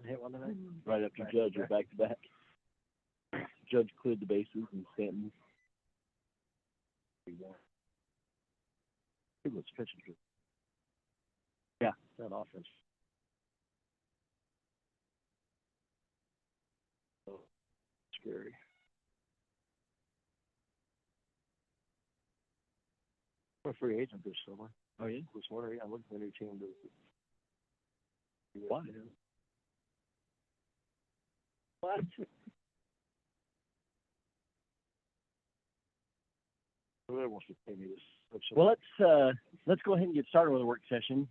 hit one tonight? Right after Judge, or back to back. Judge cleared the bases and Stanton. He was pitching good. Yeah, That offense. so scary. I'm a free agent this summer. Oh yeah. This morning, yeah, I'm looking for a new team to. What? What? Whoever wants to pay me this. Well, let's go ahead and get started with the work session.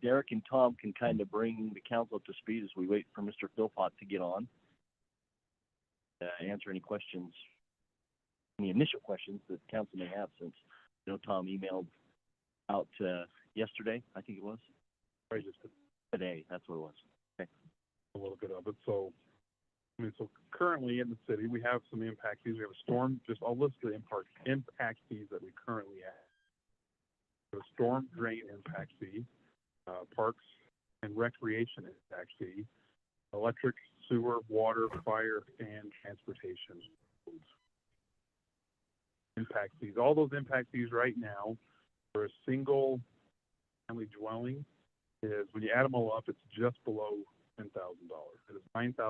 Derek and Tom can kind of bring the council up to speed as we wait for Mr. Philpott to get on. Answer any questions, any initial questions that the council may have, since Tom emailed out yesterday, I think it was. Right, just Today, that's what it was. Okay. a little bit of it. So, so currently in the city, we have some impact fees. We have a storm, I'll list the impact fees that we currently have. So a storm drain impact fee, parks and recreation impact fee, electric, sewer, water, fire, and transportation impact fees. All those impact fees right now for a single family dwelling is, when you add them all up, it's just below $10,000. It is $9,955.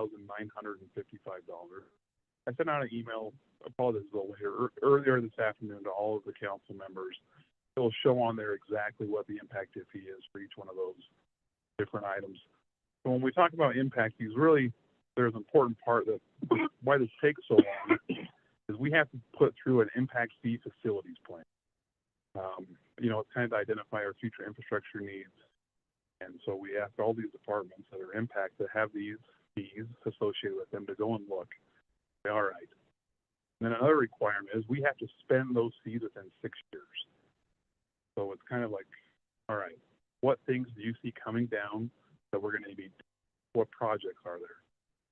I sent out an email, apologies a little later, earlier this afternoon to all of the council members. It will show on there exactly what the impact fee is for each one of those different items. So when we talk about impact fees, really there's an important part that why this takes so long is we have to put through an impact fee facilities plan. It's kind of to identify our future infrastructure needs. And so we ask all these departments that are impacted to have these fees associated with them to go and look. All right. And then another requirement is we have to spend those fees within 6 years. So it's kind of like, all right, what things do you see coming down that we're going to need? What projects are there?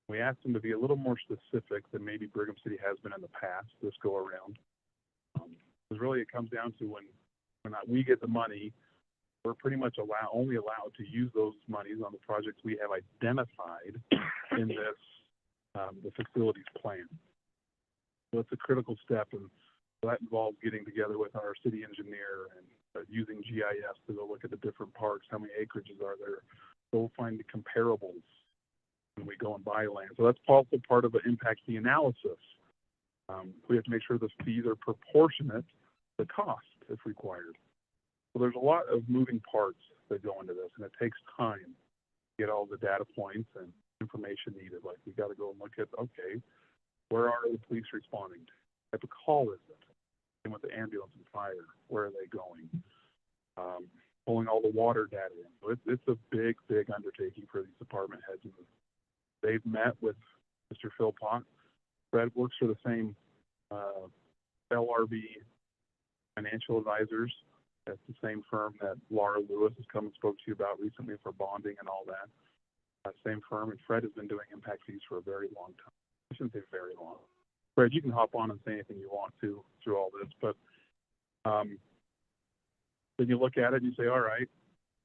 We asked them to be a little more specific than maybe Brigham City has been in the past this go around. Because really it comes down to when we get the money, we're pretty much only allowed to use those monies on the projects we have identified in this the facilities plan. So it's a critical step, and that involves getting together with our city engineer and using GIS to go look at the different parks, how many acreages are there, go find the comparables when we go and buy land. So that's also part of the impact fee analysis. We have to make sure the fees are proportionate to the cost if required. So there's a lot of moving parts that go into this, and it takes time to get all the data points and information needed. Like, we got to go and look at, okay, where are the police responding to? What type of call is it? And with the ambulance and fire, where are they going? Pulling all the water data in. So it's a big, big undertaking for these department heads. And they've met with Mr. Philpott. Fred works for the same LRB financial advisors. That's the same firm that Laura Lewis has come and spoke to you about recently for bonding and all that. Same firm, and Fred has been doing impact fees for a very long time. I shouldn't say very long. Fred, you can hop on and say anything you want to through all this, but then you look at it and you say, all right,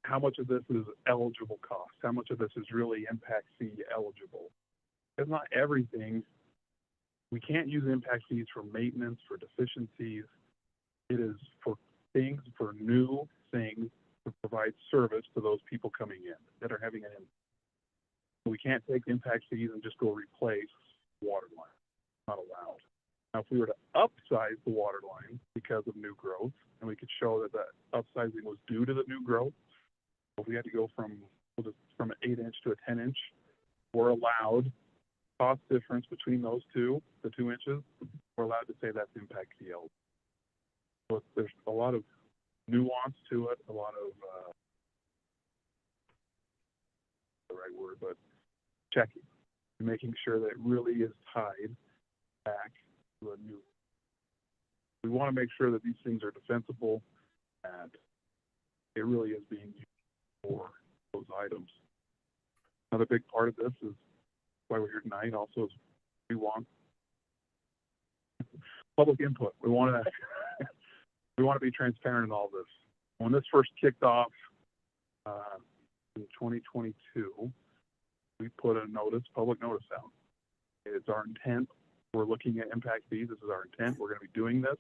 how much of this is eligible cost? How much of this is really impact fee eligible? It's not everything. We can't use impact fees for maintenance, for deficiencies. It is for things, for new things to provide service to those people coming in that are having an impact. We can't take impact fees and just go replace water line. Not allowed. Now, if we were to upsize the water line because of new growth, and we could show that that upsizing was due to the new growth, if we had to go from an 8-inch to a 10-inch, we're allowed cost difference between those two, the 2 inches, we're allowed to say that's impact fee eligible. So there's a lot of nuance to it, a lot of the right word, but checking, making sure that it really is tied back to a new. We want to make sure that these things are defensible and it really is being used for those items. Another big part of this is why we're here tonight. Also, is we want public input. We want to be transparent in all this. When this first kicked off in 2022, we put a public notice out. It's our intent. We're looking at impact fees. This is our intent. We're going to be doing this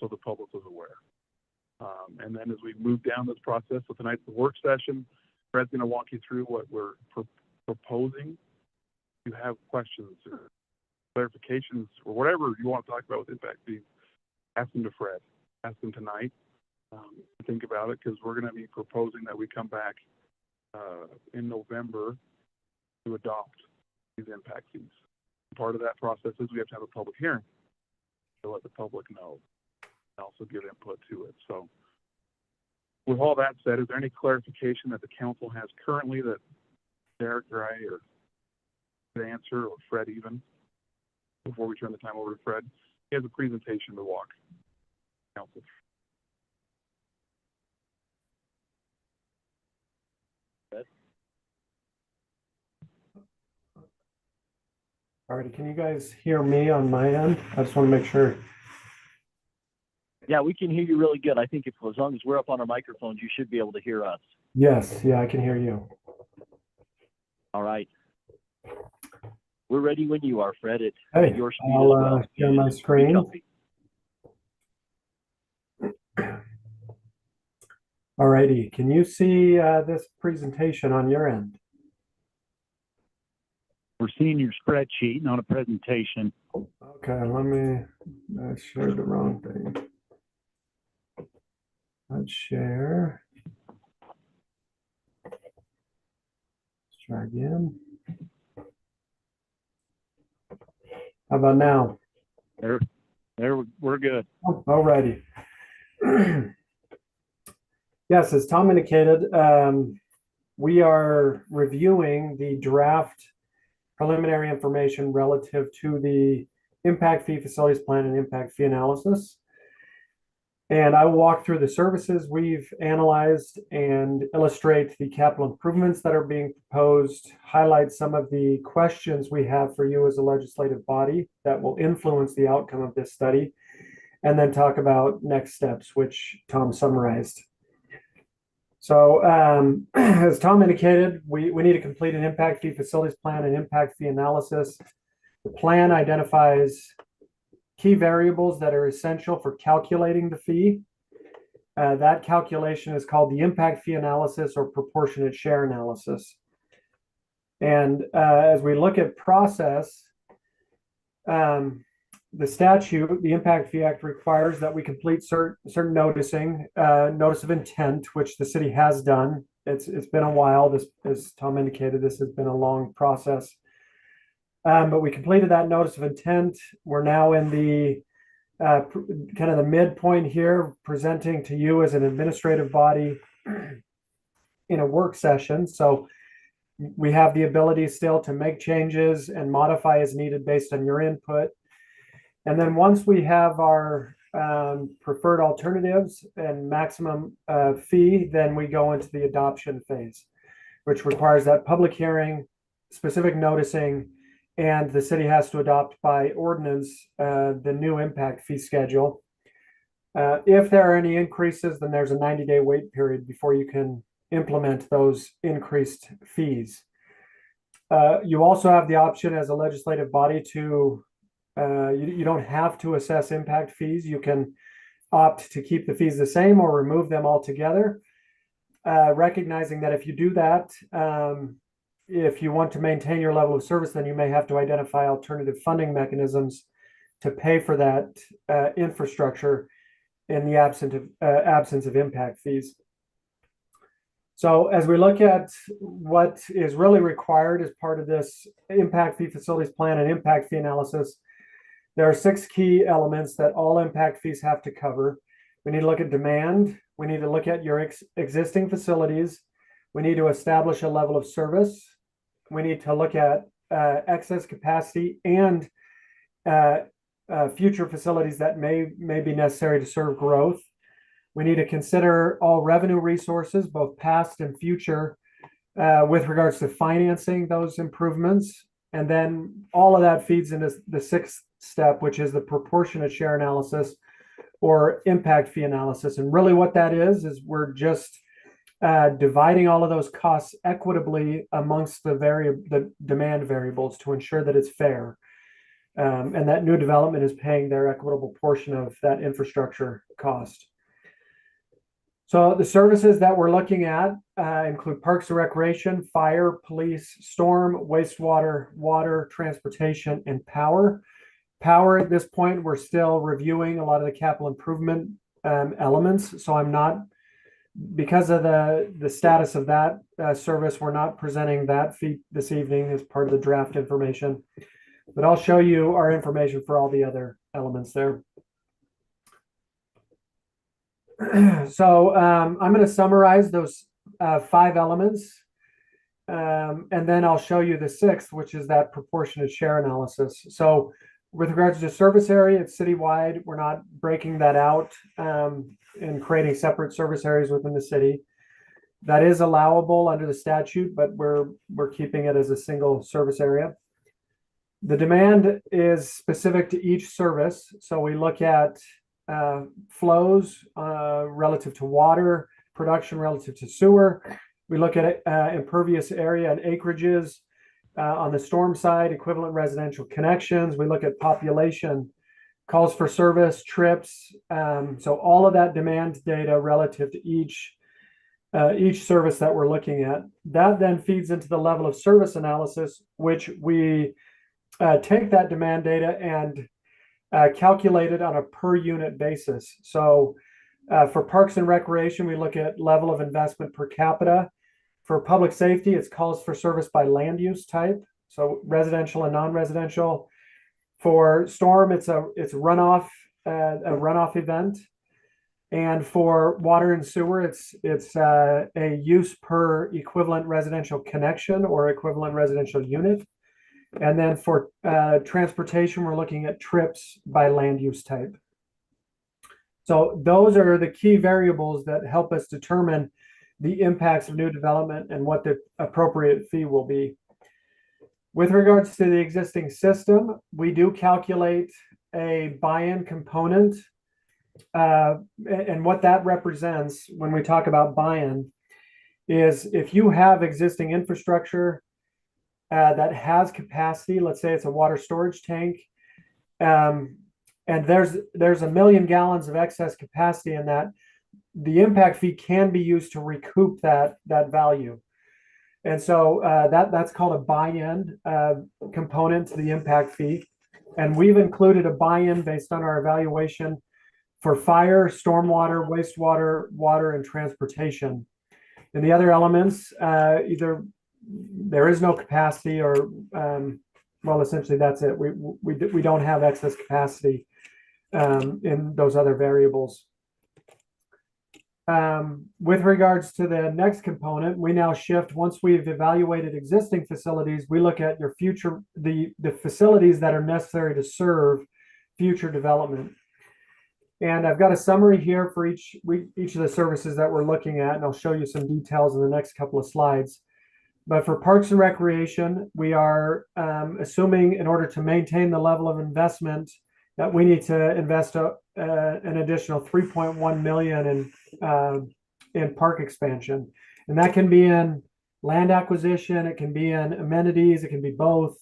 so the public is aware. And then as we move down this process, so tonight's the work session. Fred's going to walk you through what we're proposing. If you have questions or clarifications or whatever you want to talk about with impact fees, ask them to Fred. Ask them tonight. Think about it, because we're going to be proposing that we come back in November to adopt these impact fees. Part of that process is we have to have a public hearing to let the public know and also give input to it. So with all that said, is there any clarification that the council has currently that Derek or I or could answer, or Fred even, before we turn the time over to Fred? He has a presentation to walk council through. Alrighty, can you guys hear me on my end? I just want to make sure. Yeah, we can hear you really good. I think as long as we're up on our microphones, you should be able to hear us. Yes, yeah, I can hear you. All right. We're ready when you are, Fred. It's Hey, your speed I'll as well. share my screen. Alrighty, can you see this presentation on your end? We're seeing your spreadsheet, not a presentation. Okay, let me, I shared the wrong thing. Let's share. Let's try again. How about now? There, we're good. Oh, alrighty. Yes, as Tom indicated, we are reviewing the draft preliminary information relative to the impact fee facilities plan and impact fee analysis. And I will walk through the services we've analyzed and illustrate the capital improvements that are being proposed, highlight some of the questions we have for you as a legislative body that will influence the outcome of this study, and then talk about next steps, which Tom summarized. So as Tom indicated, we need to complete an impact fee facilities plan and impact fee analysis. The plan identifies key variables that are essential for calculating the fee. That calculation is called the impact fee analysis or proportionate share analysis. And as we look at process, the statute, the Impact Fee Act, requires that we complete certain noticing, notice of intent, which the city has done. It's been a while. This, as Tom indicated, this has been a long process. But we completed that notice of intent. We're now in the kind of the midpoint here, presenting to you as an administrative body in a work session. So we have the ability still to make changes and modify as needed based on your input. And then once we have our preferred alternatives and maximum fee, then we go into the adoption phase, which requires that public hearing, specific noticing, and the city has to adopt by ordinance the new impact fee schedule. If there are any increases, then there's a 90-day wait period before you can implement those increased fees. You also have the option as a legislative body to you don't have to assess impact fees. You can opt to keep the fees the same or remove them altogether, recognizing that if you do that, if you want to maintain your level of service, then you may have to identify alternative funding mechanisms to pay for that infrastructure in the absence of impact fees. So as we look at what is really required as part of this impact fee facilities plan and impact fee analysis, there are 6 key elements that all impact fees have to cover. We need to look at demand. We need to look at your existing facilities. We need to establish a level of service. We need to look at excess capacity and future facilities that may be necessary to serve growth. We need to consider all revenue resources, both past and future, with regards to financing those improvements. And then all of that feeds into the 6th step, which is the proportionate share analysis or impact fee analysis. And really what that is we're just dividing all of those costs equitably amongst the demand variables to ensure that it's fair. And that new development is paying their equitable portion of that infrastructure cost. So the services that we're looking at include parks and recreation, fire, police, storm, wastewater, water, transportation, and power. Power, at this point, we're still reviewing a lot of the capital improvement elements. So I'm not, because of the status of that service, we're not presenting that fee this evening as part of the draft information. But I'll show you our information for all the other elements there. So I'm going to summarize those 5 elements, and then I'll show you the 6th, which is that proportionate share analysis. So with regards to service area, it's citywide. We're not breaking that out and creating separate service areas within the city. That is allowable under the statute, but we're keeping it as a single service area. The demand is specific to each service. So we look at flows relative to water, production relative to sewer. We look at impervious area and acreages. On the storm side, equivalent residential connections. We look at population, calls for service, trips. So all of that demand data relative to each service that we're looking at. That then feeds into the level of service analysis, which we take that demand data and calculate it on a per unit basis. So for parks and recreation, we look at level of investment per capita. For public safety, it's calls for service by land use type, so residential and non-residential. For storm, it's a runoff event. And for water and sewer, it's a use per equivalent residential connection or equivalent residential unit. And then for transportation, we're looking at trips by land use type. So those are the key variables that help us determine the impacts of new development and what the appropriate fee will be. With regards to the existing system, we do calculate a buy-in component. And what that represents when we talk about buy-in is if you have existing infrastructure that has capacity, let's say it's a water storage tank, and there's 1 million gallons of excess capacity in that, the impact fee can be used to recoup that value. And so that's called a buy-in component to the impact fee. And we've included a buy-in based on our evaluation for fire, stormwater, wastewater, water, and transportation. And the other elements, either there is no capacity or, well, essentially that's it. We don't have excess capacity in those other variables. With regards to the next component, we now shift, once we've evaluated existing facilities, we look at your future, the facilities that are necessary to serve future development. And I've got a summary here for each of the services that we're looking at, and I'll show you some details in the next couple of slides. But for parks and recreation, we are assuming in order to maintain the level of investment that we need to invest an additional 3.1 million in park expansion. And that can be in land acquisition, it can be in amenities, it can be both,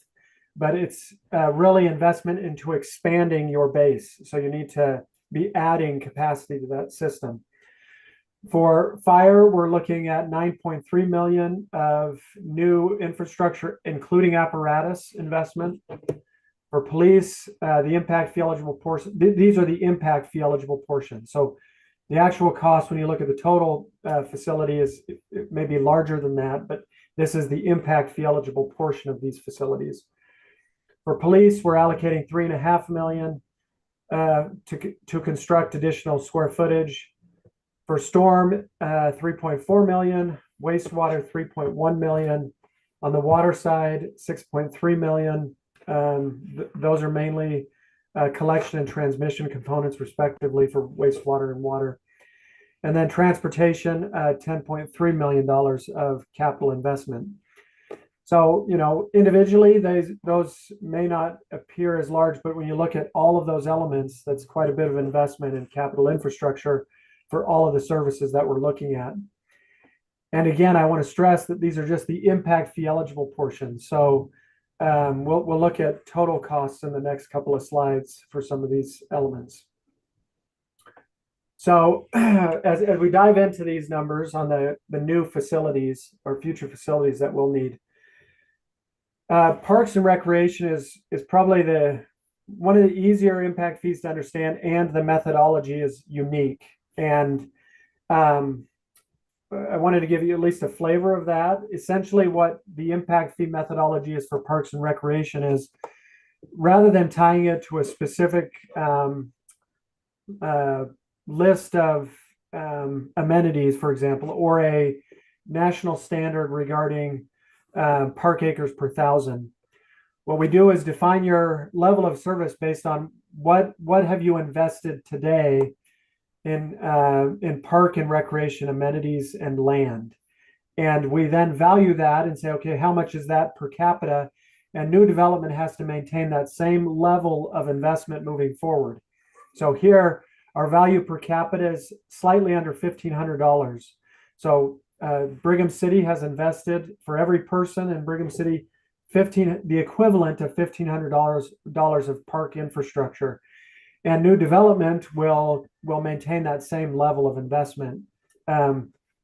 but it's really investment into expanding your base. So you need to be adding capacity to that system. For fire, we're looking at 9.3 million of new infrastructure, including apparatus investment. For police, the impact fee eligible portion, these are the impact fee eligible portions. So the actual cost, when you look at the total facility, it may be larger than that, but this is the impact fee eligible portion of these facilities. For police, we're allocating 3.5 million to construct additional square footage. For storm, 3.4 million, wastewater, 3.1 million. On the water side, 6.3 million. Those are mainly collection and transmission components, respectively, for wastewater and water. And then transportation, $10.3 million of capital investment. So, you know, individually, those may not appear as large, but when you look at all of those elements, that's quite a bit of investment in capital infrastructure for all of the services that we're looking at. And again, I want to stress that these are just the impact fee eligible portions. So we'll look at total costs in the next couple of slides for some of these elements. So as we dive into these numbers on the new facilities or future facilities that we'll need, Parks and Recreation is probably one of the easier impact fees to understand, and the methodology is unique. And I wanted to give you at least a flavor of that. Essentially, what the impact fee methodology is for Parks and Recreation is, rather than tying it to a specific list of amenities, for example, or a national standard regarding park acres per thousand, what we do is define your level of service based on what have you invested today in park and recreation amenities and land. And we then value that and say, okay, how much is that per capita? And new development has to maintain that same level of investment moving forward. So here, our value per capita is slightly under $1,500. So Brigham City has invested, for every person in Brigham City, the equivalent of $1,500 of park infrastructure. And new development will maintain that same level of investment, at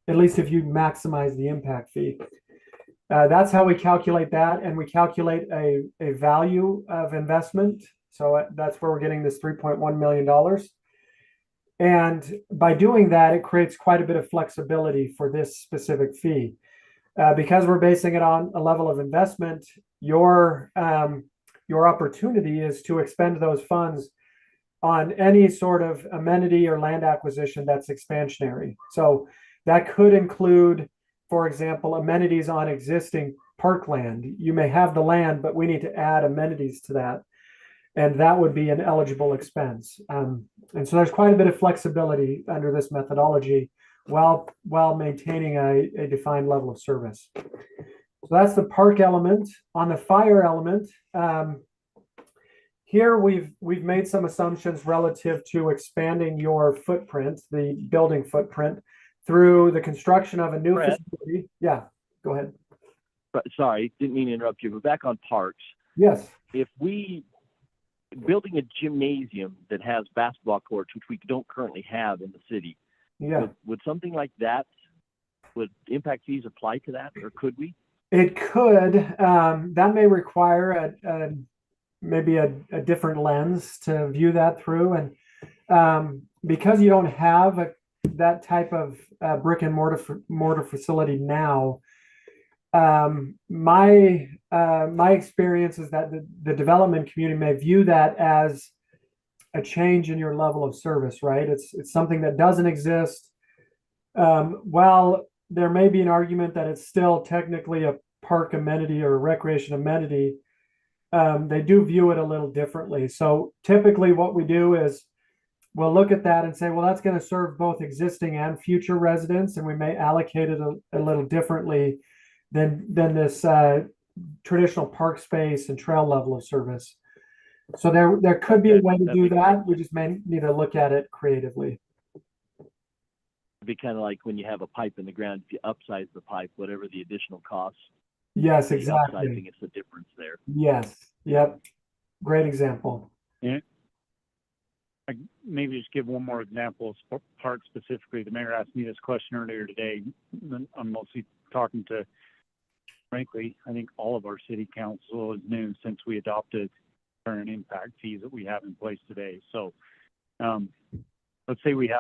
least if you maximize the impact fee. That's how we calculate that, and we calculate a value of investment. So that's where we're getting this $3.1 million. And by doing that, it creates quite a bit of flexibility for this specific fee. Because we're basing it on a level of investment, your opportunity is to expend those funds on any sort of amenity or land acquisition that's expansionary. So that could include, for example, amenities on existing parkland. You may have the land, but we need to add amenities to that. And that would be an eligible expense. And so there's quite a bit of flexibility under this methodology while maintaining a defined level of service. So that's the park element. On the fire element, here we've made some assumptions relative to expanding your footprint, the building footprint, through the construction of a new facility. Yeah, go ahead. Sorry, didn't mean to interrupt you, but back on parks. Yes. If we building a gymnasium that has basketball courts, which we don't currently have in the city, yeah, would something like that, would impact fees apply to that, or could we? It could. That may require maybe a different lens to view that through. And because you don't have that type of brick and mortar facility now, my experience is that the development community may view that as a change in your level of service, right? It's something that doesn't exist. While there may be an argument that it's still technically a park amenity or a recreation amenity, they do view it a little differently. So typically what we do is we'll look at that and say, well, that's going to serve both existing and future residents, and we may allocate it a little differently than this traditional park space and trail level of service. So there could be a way to do that. We just may need to look at it creatively. It'd be kind of like when you have a pipe in the ground, if you upsize the pipe, whatever the additional costs. Yes, exactly. Upsizing, it's the difference there. Yes. Yep. Great example. Yeah. I maybe just give one more example of park specifically. The mayor asked me this question earlier today. I'm mostly talking to, frankly, I think all of our city council is new since we adopted current impact fees that we have in place today. So let's say we're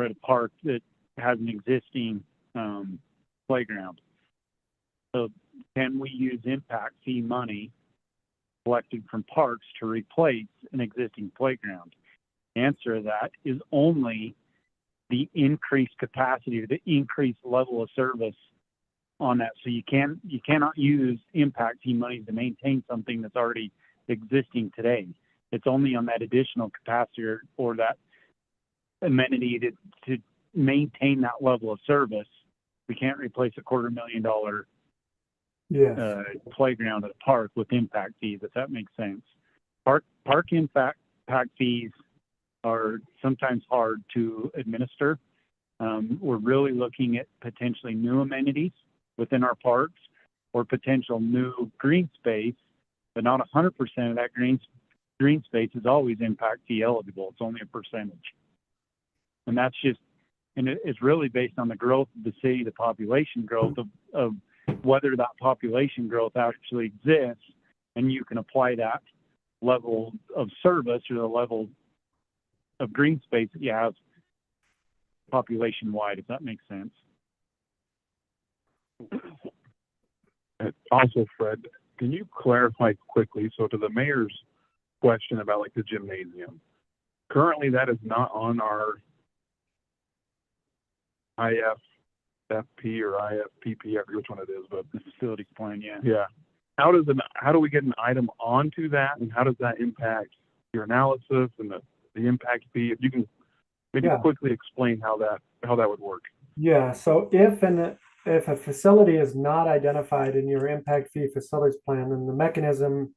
at a park that has an existing playground. So can we use impact fee money collected from parks to replace an existing playground? The answer to that is only the increased capacity, the increased level of service on that. So you cannot use impact fee money to maintain something that's already existing today. It's only on that additional capacity or that amenity to maintain that level of service. We can't replace a $250,000 playground at a park with impact fees, if that makes sense. Park impact fees are sometimes hard to administer. We're really looking at potentially new amenities within our parks or potential new green space, but not 100% of that green space is always impact fee eligible. It's only a percentage. And that's just, and it's really based on the growth of the city, the population growth of whether that population growth actually exists, and you can apply that level of service or the level of green space that you have population wide, if that makes sense. And also, Fred, can you clarify quickly, so to the mayor's question about like the gymnasium, currently that is not on our IFFP or IFPP, I forget which one it is, but The facilities plan, yeah. yeah. How do we get an item onto that, and how does that impact your analysis and the impact fee? If you can maybe Yeah. quickly explain how that would work. Yeah, so if a facility is not identified in your impact fee facilities plan, then the mechanism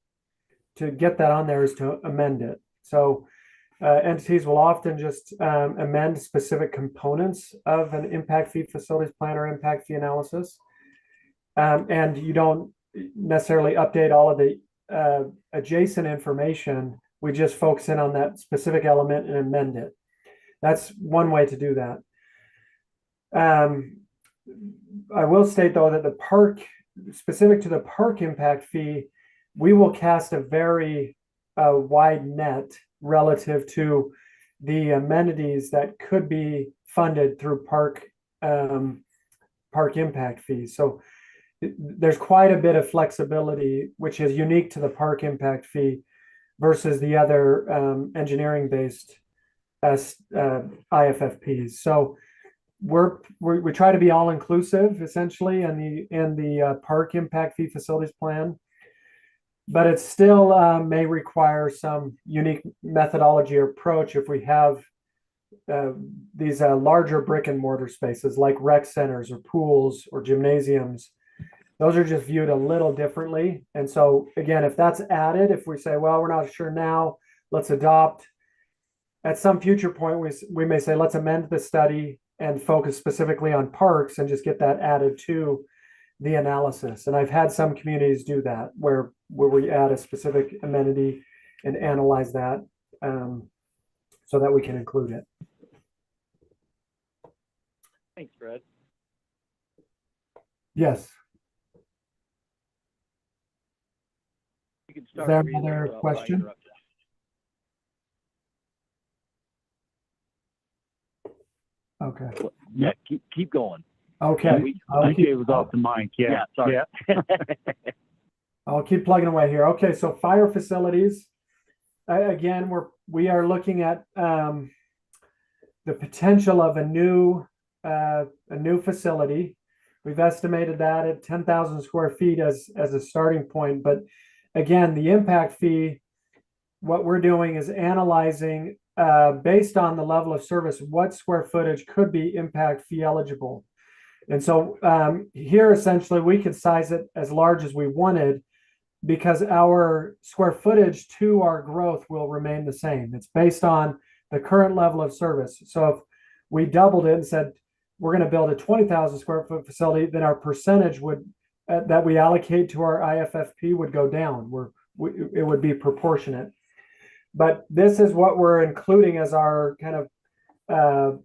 to get that on there is to amend it. So entities will often just amend specific components of an impact fee facilities plan or impact fee analysis. And you don't necessarily update all of the adjacent information. We just focus in on that specific element and amend it. That's one way to do that. I will state though that the park, specific to the park impact fee, we will cast a very wide net relative to the amenities that could be funded through park impact fees. So there's quite a bit of flexibility, which is unique to the park impact fee versus the other engineering based IFFPs. So we try to be all inclusive essentially in the park impact fee facilities plan, but it still may require some unique methodology or approach if we have these larger brick and mortar spaces like rec centers or pools or gymnasiums. Those are just viewed a little differently. And so again, if that's added, if we say, well, we're not sure now, let's adopt. At some future point, we may say, let's amend the study and focus specifically on parks and just get that added to the analysis. And I've had some communities do that where we add a specific amenity and analyze that so that we can include it. Thanks, Fred. Yes. You can Is start. there reading another while I question? interrupt you. Okay. Yeah, keep going. Okay. AJ was off the mic. Yeah. sorry. Yeah. I'll keep plugging away here. Okay, so fire facilities. Again, we are looking at the potential of a new facility. We've estimated that at 10,000 square feet as a starting point. But again, the impact fee, what we're doing is analyzing based on the level of service, what square footage could be impact fee eligible. And so here, essentially, we could size it as large as we wanted because our square footage to our growth will remain the same. It's based on the current level of service. So if we doubled it and said, we're going to build a 20,000 square foot facility, then our percentage that we allocate to our IFFP would go down. It would be proportionate. But this is what we're including as our kind of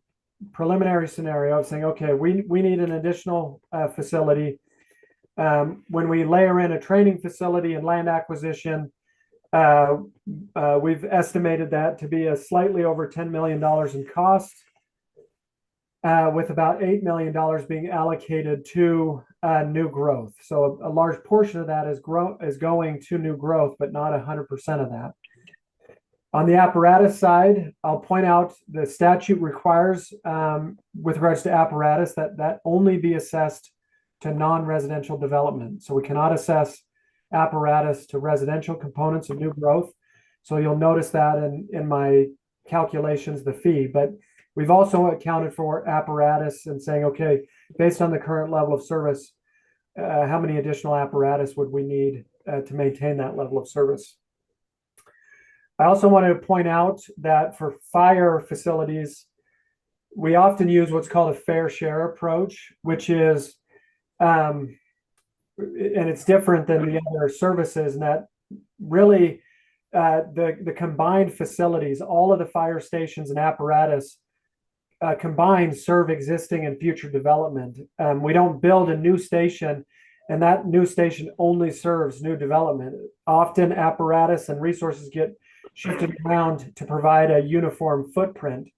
preliminary scenario of saying, okay, we need an additional facility. When we layer in a training facility and land acquisition, we've estimated that to be a slightly over $10 million in cost, with about $8 million being allocated to new growth. So a large portion of that is going to new growth, but not 100% of that. On the apparatus side, I'll point out the statute requires, with regards to apparatus, that only be assessed to non-residential development. So we cannot assess apparatus to residential components of new growth. So you'll notice that in my calculations, the fee. But we've also accounted for apparatus and saying, okay, based on the current level of service, how many additional apparatus would we need to maintain that level of service? I also want to point out that for fire facilities, we often use what's called a fair share approach, which is, and it's different than the other services in that really the combined facilities, all of the fire stations and apparatus combined serve existing and future development. We don't build a new station and that new station only serves new development. Often apparatus and resources get shifted around to provide a uniform footprint.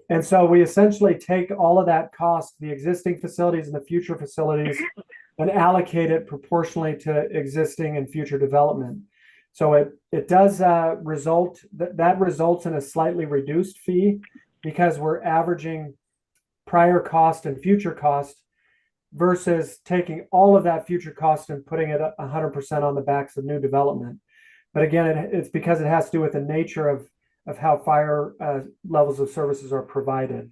And so we essentially take all of that cost, the existing facilities and the future facilities, and allocate it proportionally to existing and future development. So it does that results in a slightly reduced fee because we're averaging prior cost and future cost versus taking all of that future cost and putting it 100% on the backs of new development. But again, it's because it has to do with the nature of how fire levels of services are provided.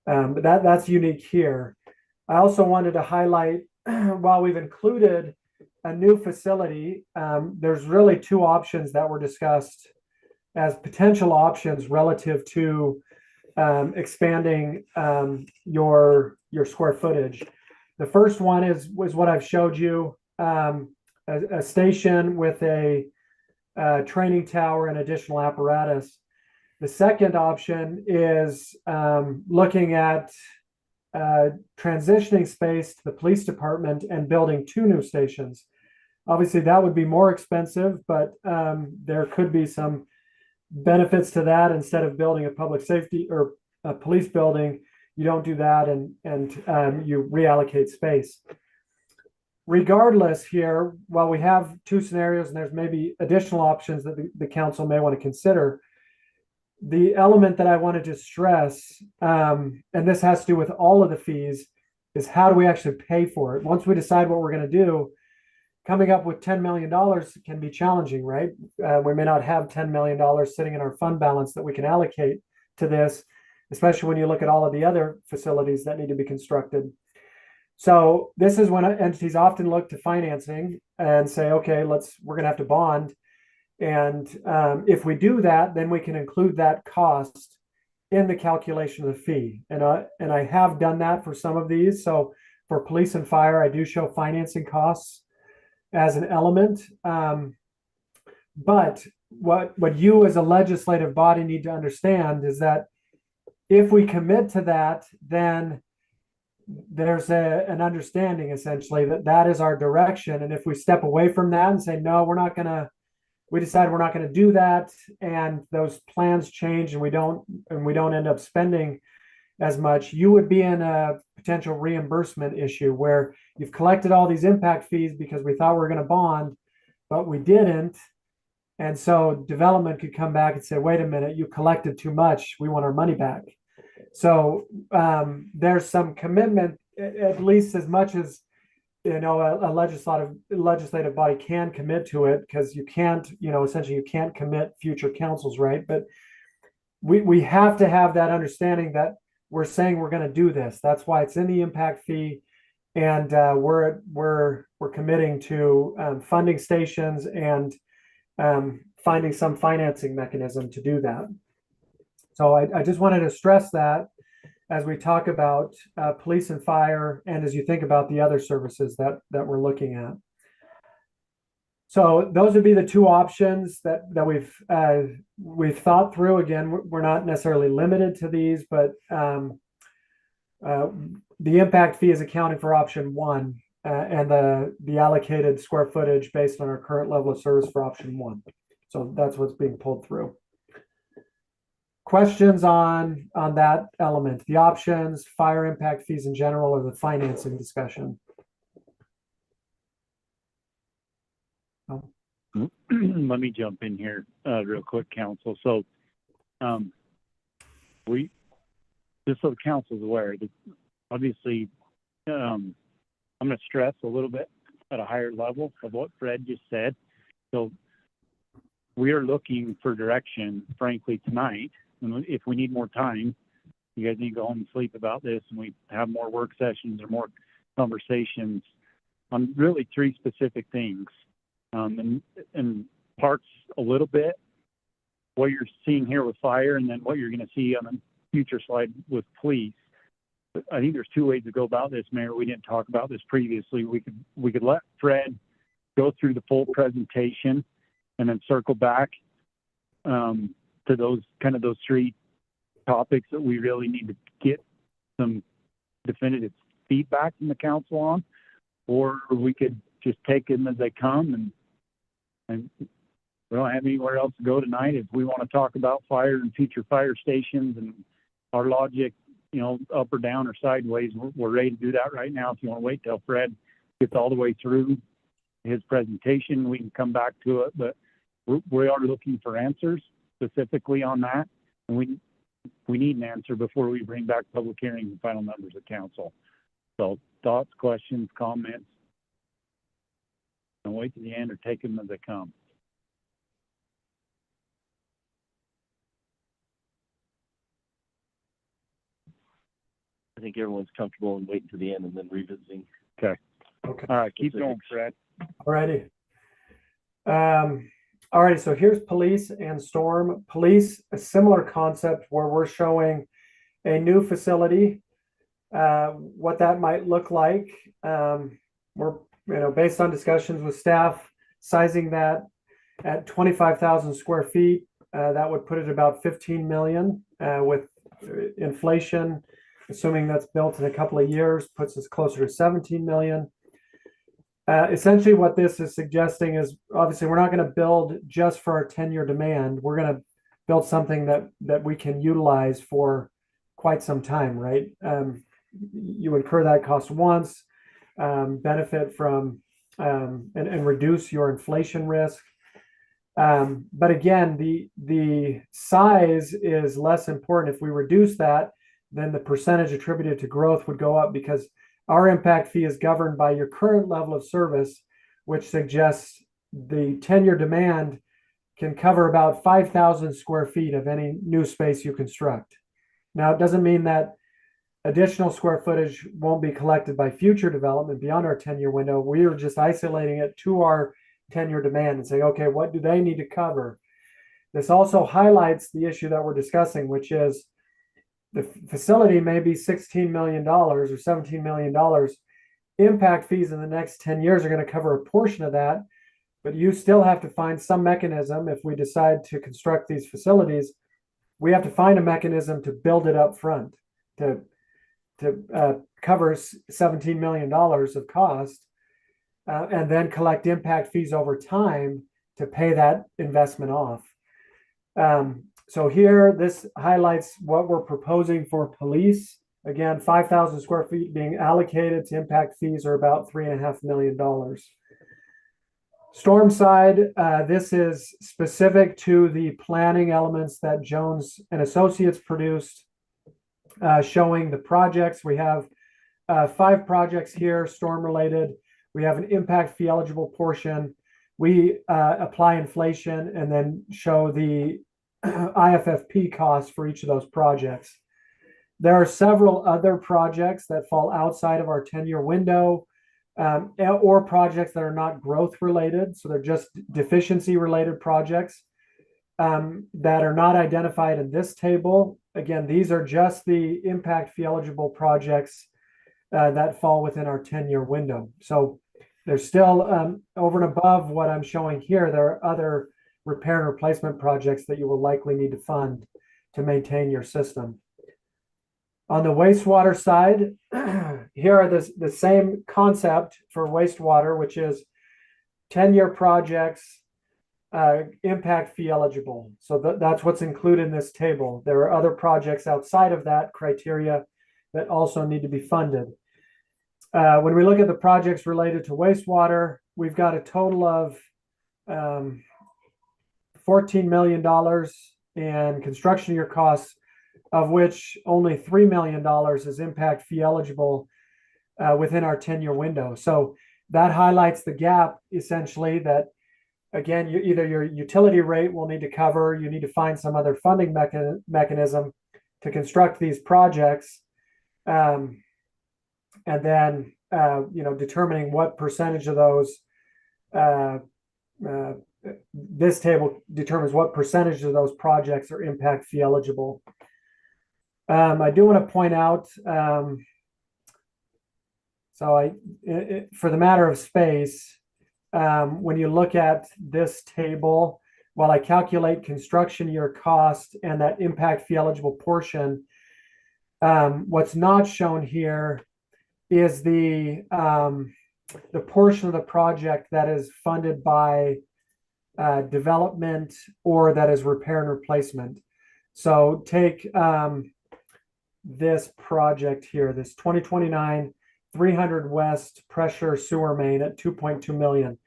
But that's unique here. I also wanted to highlight, while we've included a new facility, there's really two options that were discussed as potential options relative to expanding your square footage. The first one was what I've showed you, a station with a training tower and additional apparatus. The second option is looking at transitioning space to the police department and building 2 new stations. Obviously, that would be more expensive, but there could be some benefits to that. Instead of building a public safety or a police building, you don't do that and you reallocate space. Regardless here, while we have 2 scenarios and there's maybe additional options that the council may want to consider, the element that I wanted to stress, and this has to do with all of the fees, is how do we actually pay for it? Once we decide what we're going to do, coming up with $10 million can be challenging, right? We may not have $10 million sitting in our fund balance that we can allocate to this, especially when you look at all of the other facilities that need to be constructed. So this is when entities often look to financing and say, okay, we're going to have to bond. And if we do that, then we can include that cost in the calculation of the fee. And I have done that for some of these. So for police and fire, I do show financing costs as an element. But what you as a legislative body need to understand is that if we commit to that, then there's an understanding essentially that is our direction. And if we step away from that and say, no, we decide we're not going to do that, and those plans change and we don't end up spending as much, you would be in a potential reimbursement issue where you've collected all these impact fees because we thought we were going to bond, but we didn't. And so development could come back and say, wait a minute, you collected too much. We want our money back. So there's some commitment, at least as much as a legislative body can commit to it, because you can't, essentially you can't commit future councils, right? But we have to have that understanding that we're saying we're going to do this. That's why it's in the impact fee, and we're committing to funding stations and finding some financing mechanism to do that. So I just wanted to stress that as we talk about police and fire, and as you think about the other services that we're looking at. So those would be the 2 options that we've thought through. Again, we're not necessarily limited to these, but the impact fee is accounting for option 1, and the allocated square footage based on our current level of service for option 1. So that's what's being pulled through. Questions on that element, the options, fire impact fees in general, or the financing discussion? Let me jump in here real quick, council. So just so the council's aware, that obviously I'm going to stress a little bit at a higher level of what Fred just said. So we are looking for direction, frankly, tonight. And if we need more time, you guys need to go home and sleep about this, and we have more work sessions or more conversations on really 3 specific things. And parts a little bit what you're seeing here with fire, and then what you're going to see on future slide with police. But I think there's two ways to go about this, Mayor. We didn't talk about this previously. We could let Fred go through the full presentation and then circle back to those three topics that we really need to get some definitive feedback from the council on, or we could just take them as they come, and we don't have anywhere else to go tonight. If we want to talk about fire and future fire stations and our logic, you know, up or down or sideways, we're ready to do that right now. If you want to wait till Fred gets all the way through his presentation, we can come back to it, but we are looking for answers specifically on that, and we need an answer before we bring back public hearings and final members of council. So thoughts, questions, comments? Don't wait to the end or take them as they come. I think everyone's comfortable in waiting to the end and then revisiting. Okay. All right, keep going, Specifics. Fred. Alrighty. Alrighty, so here's police and storm. Police, a similar concept where we're showing a new facility, what that might look like. We're, based on discussions with staff, sizing that at 25,000 square feet. That would put it about 15 million with inflation, assuming that's built in a couple of years, puts us closer to 17 million. Essentially what this is suggesting is, obviously we're not going to build just for our 10-year demand. We're going to build something that we can utilize for quite some time, right? You incur that cost once, benefit from and reduce your inflation risk. But again, the size is less important. If we reduce that, then the percentage attributed to growth would go up, because our impact fee is governed by your current level of service, which suggests the 10-year demand can cover about 5,000 square feet of any new space you construct. Now, it doesn't mean that additional square footage won't be collected by future development beyond our 10-year window. We are just isolating it to our 10-year demand and saying, okay, what do they need to cover? This also highlights the issue that we're discussing, which is the facility may be $16 million or $17 million. Impact fees in the next 10 years are going to cover a portion of that, but you still have to find some mechanism. If we decide to construct these facilities, we have to find a mechanism to build it up front to cover $17 million of cost, and then collect impact fees over time to pay that investment off. So here, this highlights what we're proposing for police. Again, 5,000 square feet being allocated to impact fees are about $3.5 million. Storm side, this is specific to the planning elements that Jones and Associates produced, showing the projects. We have 5 projects here, storm related. We have an impact fee eligible portion. We apply inflation and then show the IFFP costs for each of those projects. There are several other projects that fall outside of our 10-year window, or projects that are not growth related. So they're just deficiency related projects that are not identified in this table. Again, these are just the impact fee eligible projects that fall within our 10-year window. So there's still, over and above what I'm showing here, there are other repair and replacement projects that you will likely need to fund to maintain your system. On the wastewater side, here are the same concept for wastewater, which is 10-year projects, impact fee eligible. So that's what's included in this table. There are other projects outside of that criteria that also need to be funded. When we look at the projects related to wastewater, we've got a total of $14 million in construction year costs, of which only $3 million is impact fee eligible within our 10-year window. So that highlights the gap, essentially, that, again, either your utility rate will need to cover, you need to find some other funding mechanism to construct these projects, and then determining what percentage of those, this table determines what percentage of those projects are impact fee eligible. I do want to point out, for the matter of space, when you look at this table, while I calculate construction year cost and that impact fee eligible portion, what's not shown here is the portion of the project that is funded by development or that is repair and replacement. So take this project here, this 2029 300 West pressure sewer main at 2.2 million.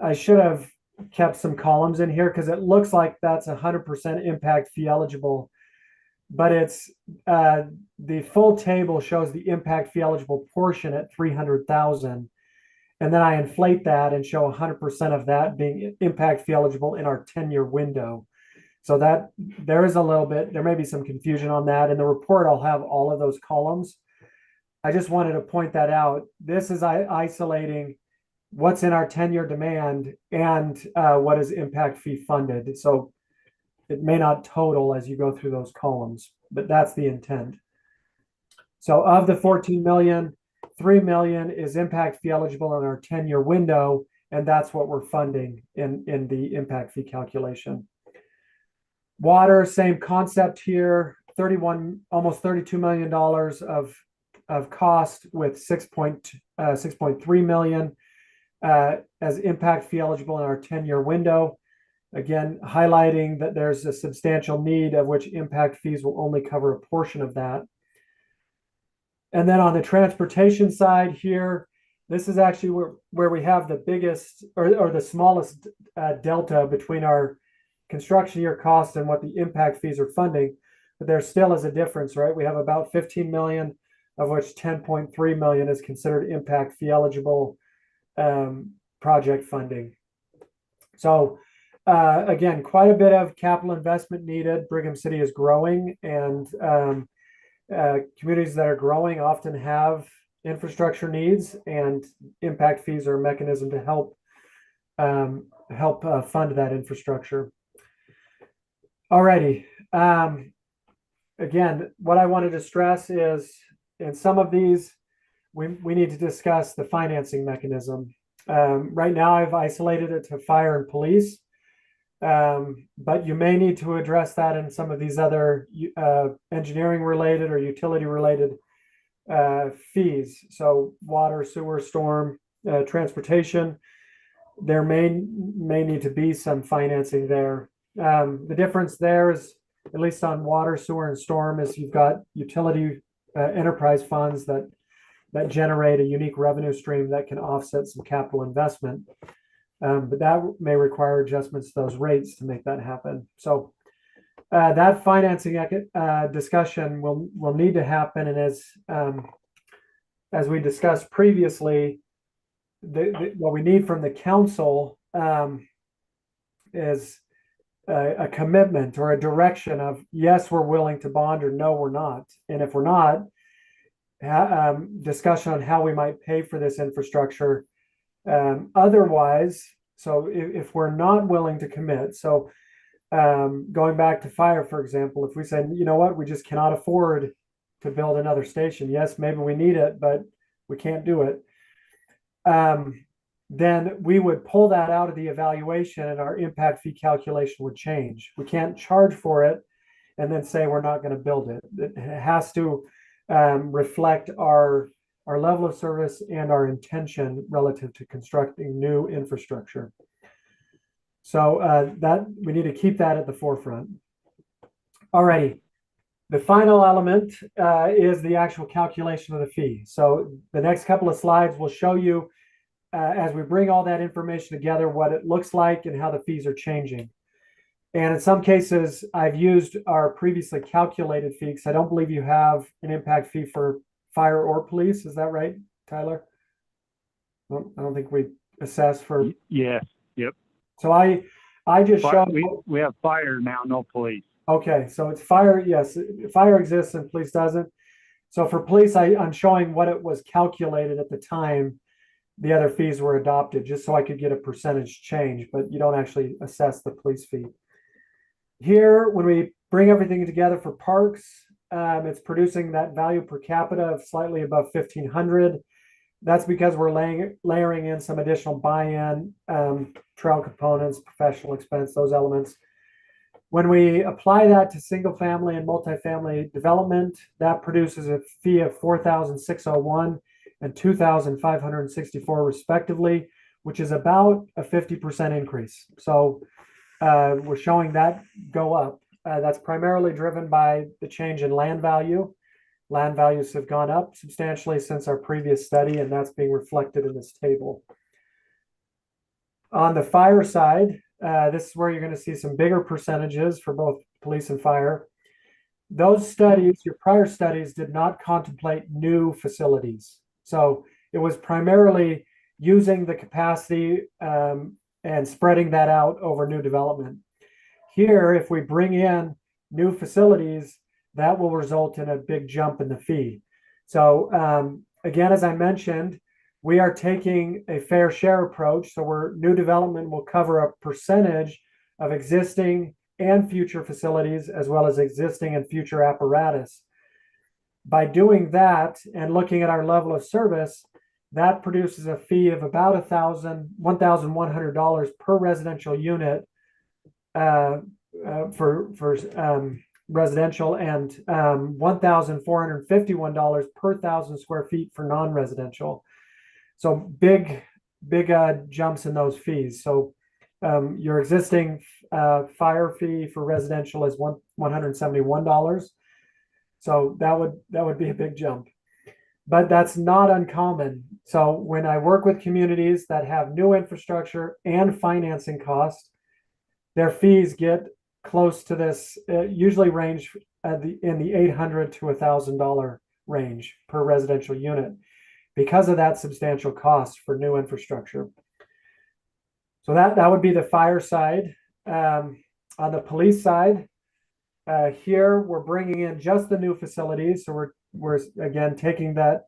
I should have kept some columns in here because it looks like that's 100% impact fee eligible, but it's the full table shows the impact fee eligible portion at 300,000. And then I inflate that and show 100% of that being impact fee eligible in our 10-year window. So that there is a little bit, there may be some confusion on that. In the report, I'll have all of those columns. I just wanted to point that out. This is isolating what's in our 10-year demand and what is impact fee funded. So it may not total as you go through those columns, but that's the intent. So of the 14 million, 3 million is impact fee eligible in our 10-year window, and that's what we're funding in the impact fee calculation. Water, same concept here, almost $32 million of cost with 6.3 million as impact fee eligible in our 10-year window. Again, highlighting that there's a substantial need of which impact fees will only cover a portion of that. And then on the transportation side here, this is actually where we have the biggest or the smallest delta between our construction year cost and what the impact fees are funding. But there still is a difference, right? We have about 15 million, of which 10.3 million is considered impact fee eligible project funding. So again, quite a bit of capital investment needed. Brigham City is growing, and communities that are growing often have infrastructure needs, and impact fees are a mechanism to help fund that infrastructure. Alrighty. Again, what I wanted to stress is in some of these, we need to discuss the financing mechanism. Right now, I've isolated it to fire and police, but you may need to address that in some of these other engineering related or utility related fees. So water, sewer, storm, transportation, there may need to be some financing there. The difference there is, at least on water, sewer, and storm, is you've got utility enterprise funds that generate a unique revenue stream that can offset some capital investment. But that may require adjustments to those rates to make that happen. So that financing discussion will need to happen. And as we discussed previously, what we need from the council is a commitment or a direction of, yes, we're willing to bond, or no, we're not. And if we're not, discussion on how we might pay for this infrastructure. Otherwise, so if we're not willing to commit, so going back to fire, for example, if we said, you know what, we just cannot afford to build another station. Yes, maybe we need it, but we can't do it. Then we would pull that out of the evaluation and our impact fee calculation would change. We can't charge for it and then say we're not going to build it. It has to reflect our level of service and our intention relative to constructing new infrastructure. So that we need to keep that at the forefront. Alrighty. The final element is the actual calculation of the fee. So the next couple of slides will show you, as we bring all that information together, what it looks like and how the fees are changing. And in some cases, I've used our previously calculated fee, because I don't believe you have an impact fee for fire or police. Is that right, Tyler? Well, I don't think we assess for. Yes. Yep. So I just showed. We have fire now, no police. Okay, so it's fire. Yes, fire exists and police doesn't. So for police, I'm showing what it was calculated at the time the other fees were adopted, just so I could get a percentage change, but you don't actually assess the police fee. Here, when we bring everything together for parks, it's producing that value per capita of slightly above 1,500. That's because we're layering in some additional buy-in, trail components, professional expense, those elements. When we apply that to single family and multifamily development, that produces a fee of $4,601 and $2,564 respectively, which is about a 50% increase. So we're showing that go up. That's primarily driven by the change in land value. Land values have gone up substantially since our previous study, and that's being reflected in this table. On the fire side, this is where you're going to see some bigger percentages for both police and fire. Those studies, your prior studies, did not contemplate new facilities. So it was primarily using the capacity and spreading that out over new development. Here, if we bring in new facilities, that will result in a big jump in the fee. So again, as I mentioned, we are taking a fair share approach. So new development will cover a percentage of existing and future facilities, as well as existing and future apparatus. By doing that and looking at our level of service, that produces a fee of about $1,100 per residential unit for residential, and $1,451 per 1,000 square feet for non-residential. So big jumps in those fees. So your existing fire fee for residential is $171. So that would be a big jump, but that's not uncommon. So when I work with communities that have new infrastructure and financing costs, their fees get close to this, usually range in the $800 to $1,000 range per residential unit, because of that substantial cost for new infrastructure. So that would be the fire side. On the police side, here we're bringing in just the new facilities. So we're again taking that,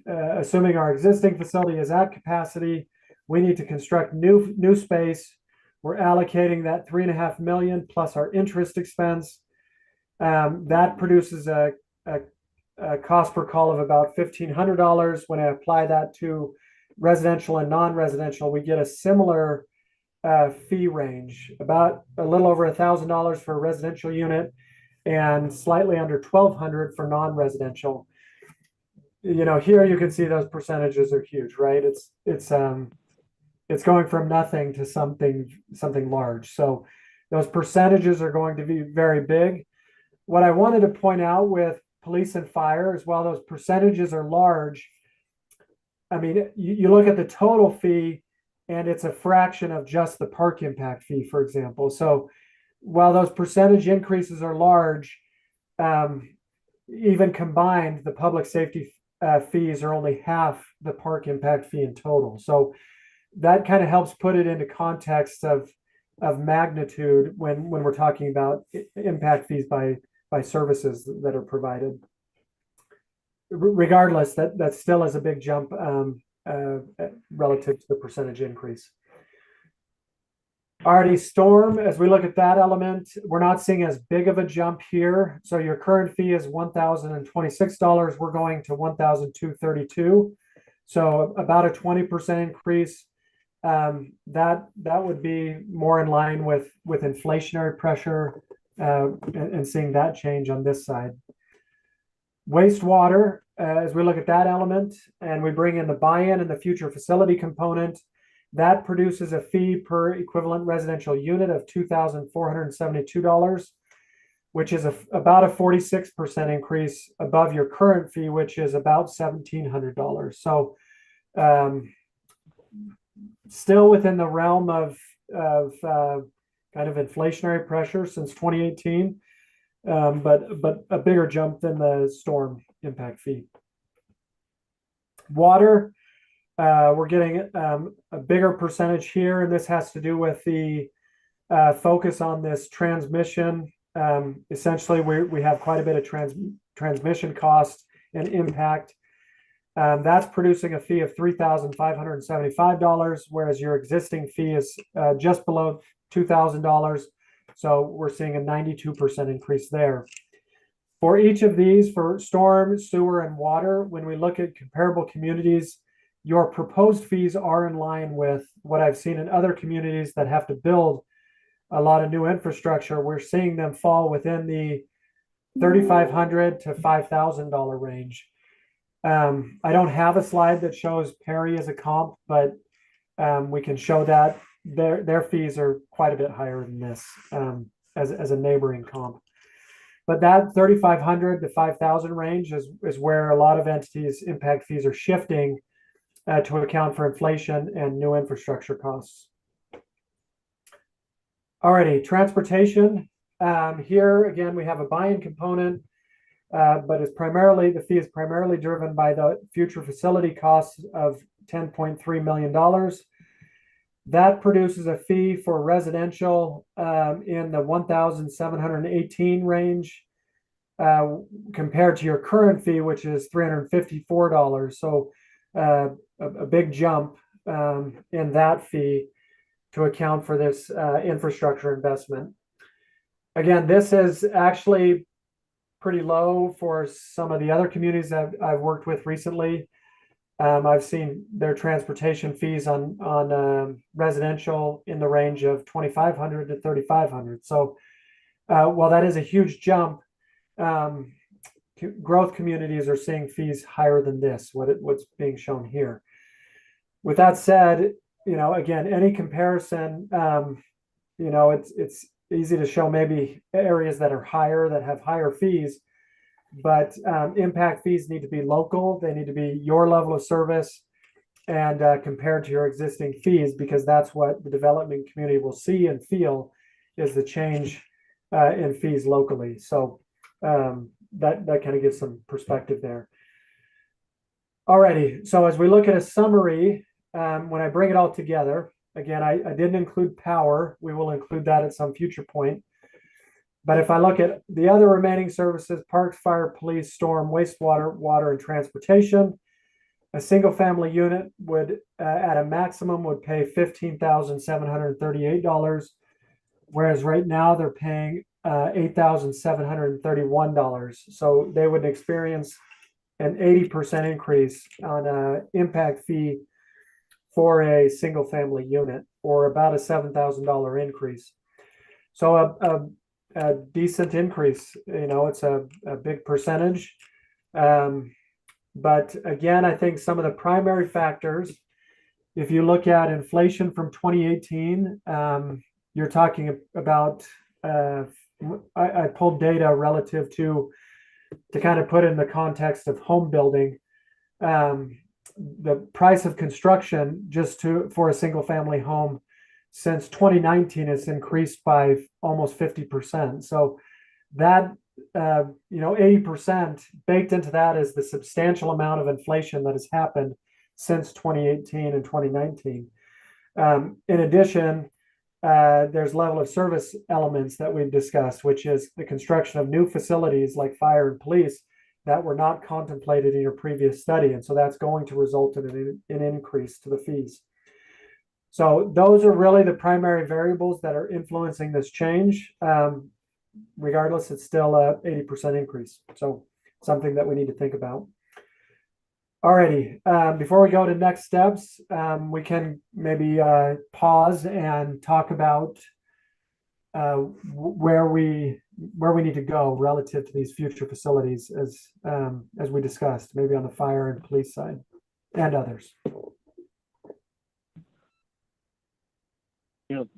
assuming our existing facility is at capacity, we need to construct new space. We're allocating that $3.5 million plus our interest expense. That produces a cost per call of about $1,500. When I apply that to residential and non-residential, we get a similar fee range, about a little over $1,000 for a residential unit and slightly under $1,200 for non-residential. You know, here you can see those percentages are huge, right? It's going from nothing to something large. So those percentages are going to be very big. What I wanted to point out with police and fire is, while those percentages are large, I mean, you look at the total fee and it's a fraction of just the park impact fee, for example. So while those percentage increases are large, even combined, the public safety fees are only half the park impact fee in total. So that kind of helps put it into context of magnitude when we're talking about impact fees by services that are provided. Regardless, that still is a big jump relative to the percentage increase. Already storm, as we look at that element, we're not seeing as big of a jump here. So your current fee is $1,026. We're going to $1,232. So about a 20% increase. That would be more in line with inflationary pressure and seeing that change on this side. Wastewater, as we look at that element and we bring in the buy-in and the future facility component, that produces a fee per equivalent residential unit of $2,472, which is about a 46% increase above your current fee, which is about $1,700. So still within the realm of kind of inflationary pressure since 2018, but a bigger jump than the storm impact fee. Water, we're getting a bigger percentage here, and this has to do with the focus on this transmission. Essentially, we have quite a bit of transmission cost and impact. That's producing a fee of $3,575, whereas your existing fee is just below $2,000. So we're seeing a 92% increase there. For each of these, for storm, sewer, and water, when we look at comparable communities, your proposed fees are in line with what I've seen in other communities that have to build a lot of new infrastructure. We're seeing them fall within the $3,500 to $5,000 range. I don't have a slide that shows Perry as a comp, but we can show that their fees are quite a bit higher than this as a neighboring comp. But that 3,500 to 5,000 range is where a lot of entities' impact fees are shifting to account for inflation and new infrastructure costs. Alrighty, transportation. Here again, we have a buy-in component, but the fee is primarily driven by the future facility costs of $10.3 million. That produces a fee for residential in the 1,718 range compared to your current fee, which is $354. So a big jump in that fee to account for this infrastructure investment. Again, this is actually pretty low for some of the other communities I've worked with recently. I've seen their transportation fees on residential in the range of $2,500 to $3,500. So while that is a huge jump, growth communities are seeing fees higher than this, what's being shown here. With that said, again, any comparison, it's easy to show maybe areas that are higher, that have higher fees, but impact fees need to be local. They need to be your level of service and compared to your existing fees, because that's what the development community will see and feel is the change in fees locally. So that kind of gives some perspective there. Alrighty, so as we look at a summary, when I bring it all together, again, I didn't include power. We will include that at some future point. But if I look at the other remaining services, parks, fire, police, storm, wastewater, water, and transportation, a single family unit would, at a maximum, would pay $15,738, whereas right now they're paying $8,731. So they would experience an 80% increase on an impact fee for a single family unit, or about a $7,000 increase. So a decent increase, it's a big percentage. But again, I think some of the primary factors, if you look at inflation from 2018, you're talking about, I pulled data relative to kind of put in the context of home building. The price of construction for a single family home since 2019 has increased by almost 50%. So that 80% baked into that is the substantial amount of inflation that has happened since 2018 and 2019. In addition, there's level of service elements that we've discussed, which is the construction of new facilities like fire and police that were not contemplated in your previous study. And so that's going to result in an increase to the fees. So those are really the primary variables that are influencing this change. Regardless, it's still a 80% increase. So something that we need to think about. Alrighty, before we go to next steps, we can maybe pause and talk about where we need to go relative to these future facilities as we discussed, maybe on the fire and police side and others.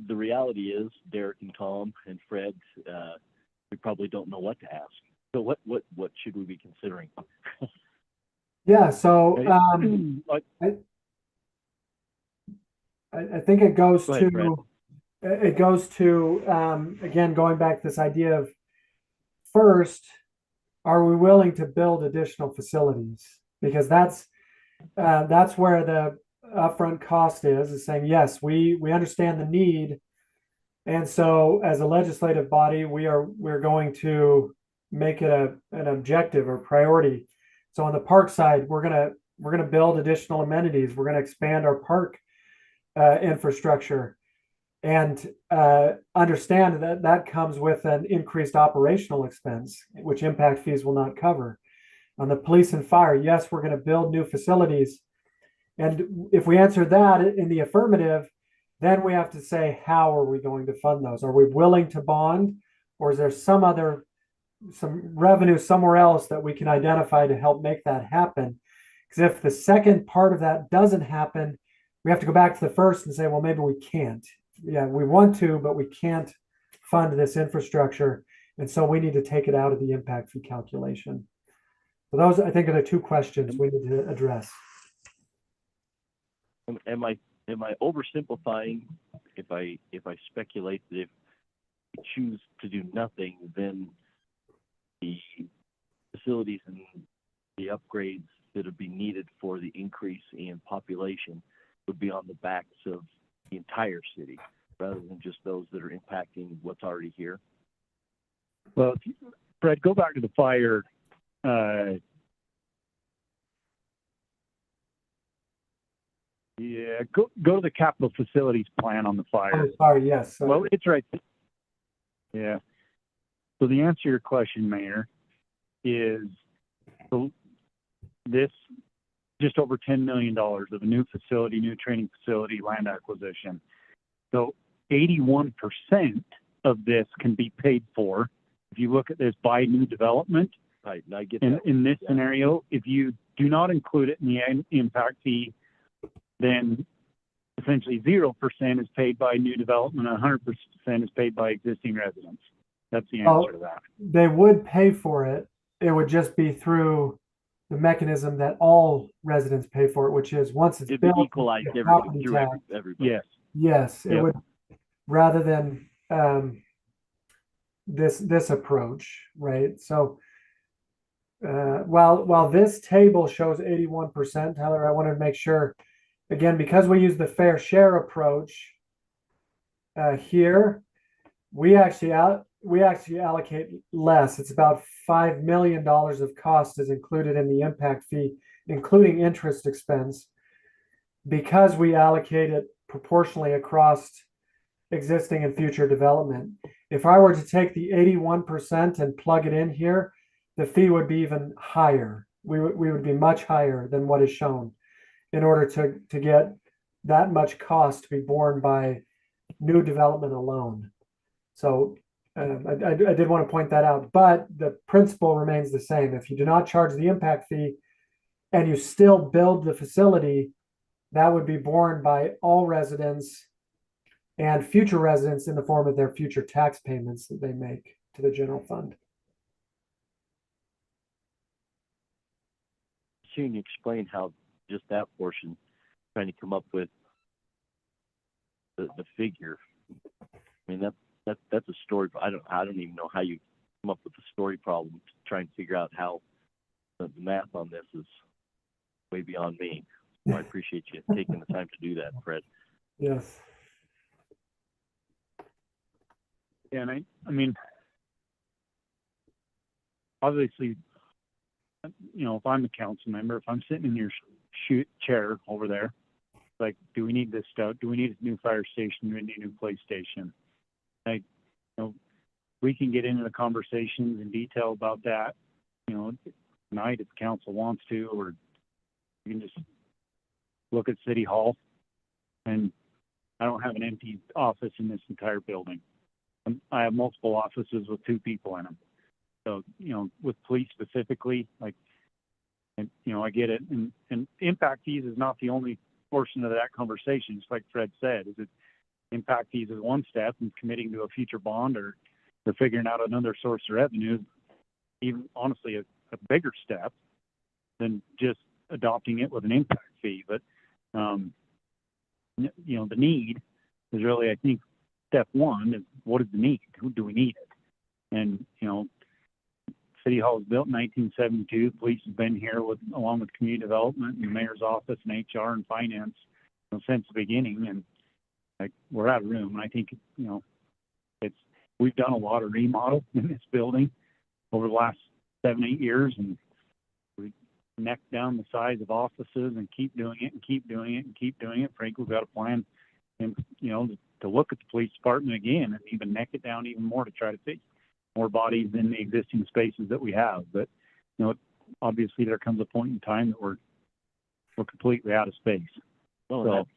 The reality is, Derek and Tom and Fred, we probably don't know what to ask. So what should we be considering? Yeah, so I think it goes Go ahead, to again, going back to this idea of, first, are we willing to build additional facilities? Because that's where the upfront cost is saying, yes, we understand the need, and so as a legislative body, we're going to make it an objective or priority. So on the park side, we're gonna build additional amenities. We're gonna expand our park infrastructure. and understand that that comes with an increased operational expense, which impact fees will not cover. On the police and fire, yes, we're going to build new facilities. And if we answer that in the affirmative, then we have to say, how are we going to fund those? Are we willing to bond, or is there some revenue somewhere else that we can identify to help make that happen? Because if the second part of that doesn't happen, we have to go back to the first and say, well, maybe we can't. Yeah, we want to, but we can't fund this infrastructure. And so we need to take it out of the impact fee calculation. So those, I think, are the two questions we need to address. Am I oversimplifying if I speculate that if we choose to do nothing, then the facilities and the upgrades that would be needed for the increase in population would be on the backs of the entire city rather than just those that are impacting what's already here? Well, Fred, go back to the fire. Yeah, go to the capital facilities plan on the fire. Oh, sorry, yes. Well, it's right. Yeah. So the answer to your question, Mayor, is this just over $10 million of a new facility, new training facility, land acquisition. So 81% of this can be paid for. If you look at this by new development, Right, and I get that. in this scenario, if you do not include it in the impact fee, then essentially 0% is paid by new development, 100% is paid by existing residents. That's the answer to that. They would pay for it. It would just be through the mechanism that all residents pay for it, which is once it's It'd be built, equalized the property through tax. everybody. Yes. Yes, it Yep. would, rather than this approach, right? So while this table shows 81%, Tyler, I wanted to make sure, again, because we use the fair share approach here, we actually allocate less. It's about $5 million of cost is included in the impact fee, including interest expense, because we allocate it proportionally across existing and future development. If I were to take the 81% and plug it in here, the fee would be even higher. We would be much higher than what is shown in order to get that much cost to be borne by new development alone. So I did want to point that out, but the principle remains the same. If you do not charge the impact fee and you still build the facility, that would be borne by all residents and future residents in the form of their future tax payments that they make to the general fund. Can you explain how just that portion, trying to come up with the figure? I mean, that's a story. I don't even know how you come up with a story problem to try and figure out how the math on this is way beyond me. So I appreciate you taking the time to do that, Fred. Yes. Yeah, and I mean, obviously, you know, if I'm a council member, if I'm sitting in your chair over there, like, do we need this stuff? Do we need a new fire station? Do we need a new police station? You know, we can get into the conversations in detail about that, you know, tonight if the council wants to, or you can just look at City Hall, and I don't have an empty office in this entire building. I have multiple offices with 2 people in them. So, you know, with police specifically, like, and, you know, I get it. And impact fees is not the only portion of that conversation. Just like Fred said, is it impact fees is one step, and committing to a future bond or figuring out another source of revenue, even honestly a bigger step than just adopting it with an impact fee. But, you know, the need is really, I think, step one is what is the need? Who do we need it? And, you know, City Hall was built in 1972. Police has been here along with community development and the mayor's office and HR and finance, you know, since the beginning. And like, we're out of room. And I think, you know, we've done a lot of remodel in this building over the last 7-8 years, and we necked down the size of offices and keep doing it and keep doing it and keep doing it. Frank, we've got a plan, and you know, look at the police department again and even neck it down even more to try to fit more bodies in the existing spaces that we have. But, you know, obviously there comes a point in time that we're completely out of space. Well, So- that's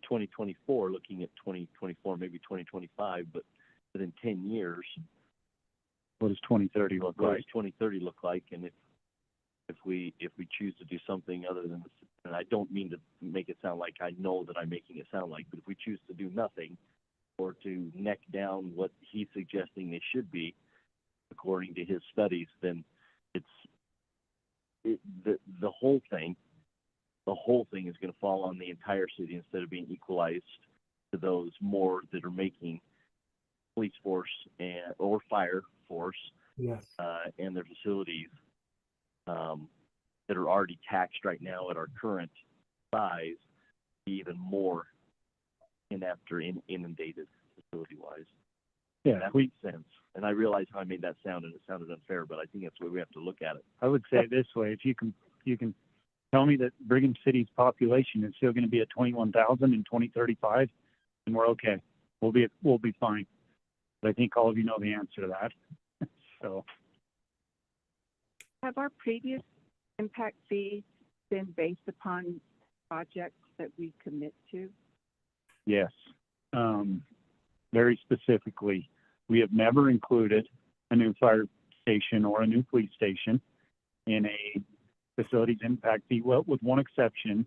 2024, looking at 2024, maybe 2025, but within 10 years, What does 2030 look what like? does 2030 look like? And if we choose to do something other than, and I don't mean to make it sound like I know that I'm making it sound like, but if we choose to do nothing or to neck down what he's suggesting they should be, according to his studies, then the whole thing is going to fall on the entire city instead of being equalized to those more that are making police force or fire force Yes. and their facilities that are already taxed right now at our current size be even more inundated facility wise. Yeah, That makes sense. And I realize how I made that sound and it sounded unfair, but I think that's the way we have to look at it. I would say it this way: if you can tell me that Brigham City's population is still going to be at 21,000 in 2035, then we're okay. We'll be fine. But I think all of you know the answer to that. So Have our previous impact fees been based upon projects that we commit to? yes, very specifically, we have never included a new fire station or a new police station in a facilities impact fee, well, with one exception.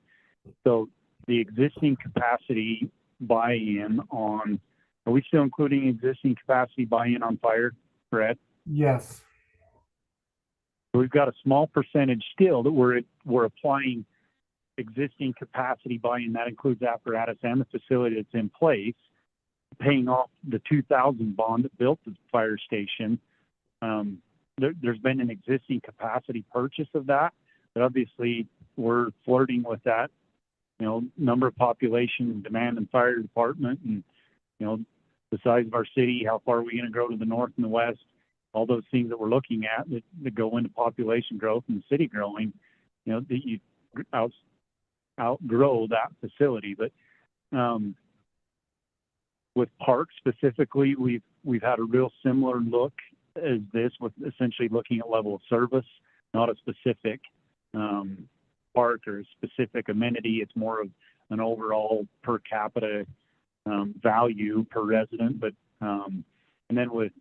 So the existing capacity buy-in on, are we still including existing capacity buy-in on fire, Brett? Yes. So we've got a small percentage still that we're applying existing capacity buy-in. That includes apparatus and the facility that's in place, paying off the 2000 bond that built the fire station. There's been an existing capacity purchase of that, but obviously we're flirting with that, you know, number of population, demand and fire department, and, you know, the size of our city, how far are we going to grow to the north and the west, all those things that we're looking at that go into population growth and city growing, you know, that you outgrow that facility. But with parks specifically, we've had a real similar look as this, with essentially looking at level of service, not a specific park or a specific amenity. It's more of an overall per capita value per resident. But and then with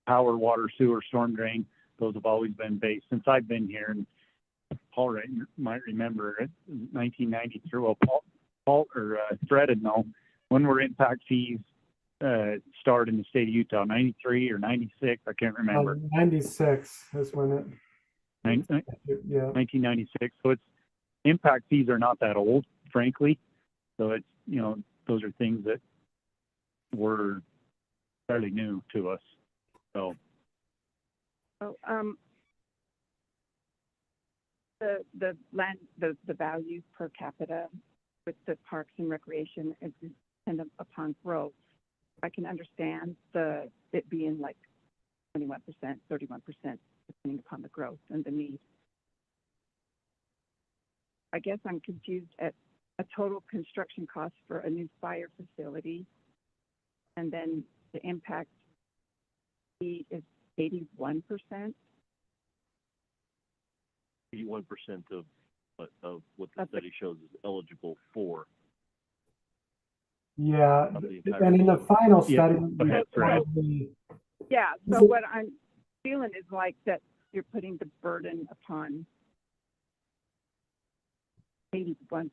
power, water, sewer, storm drain, those have always been based since I've been here. And Paul might remember it, 1993. Well, Paul or Fred would know, when were impact fees start in the state of Utah? 93 or 96? I can't remember. 96 is when it. Yeah. 1996. So it's impact fees are not that old, frankly. So it's, you know, those are things that were fairly new to us. So So, the value per capita with the parks and recreation is dependent upon growth. I can understand it being like 21%, 31%, depending upon the growth and the need. I guess I'm confused at a total construction cost for a new fire facility, and then the impact fee is 81%. 81% of what the study shows is eligible for. Yeah. Of the entire And in the facility. final Yeah, study, go ahead, Fred. Yeah, so what I'm feeling is like that you're putting the burden upon 81%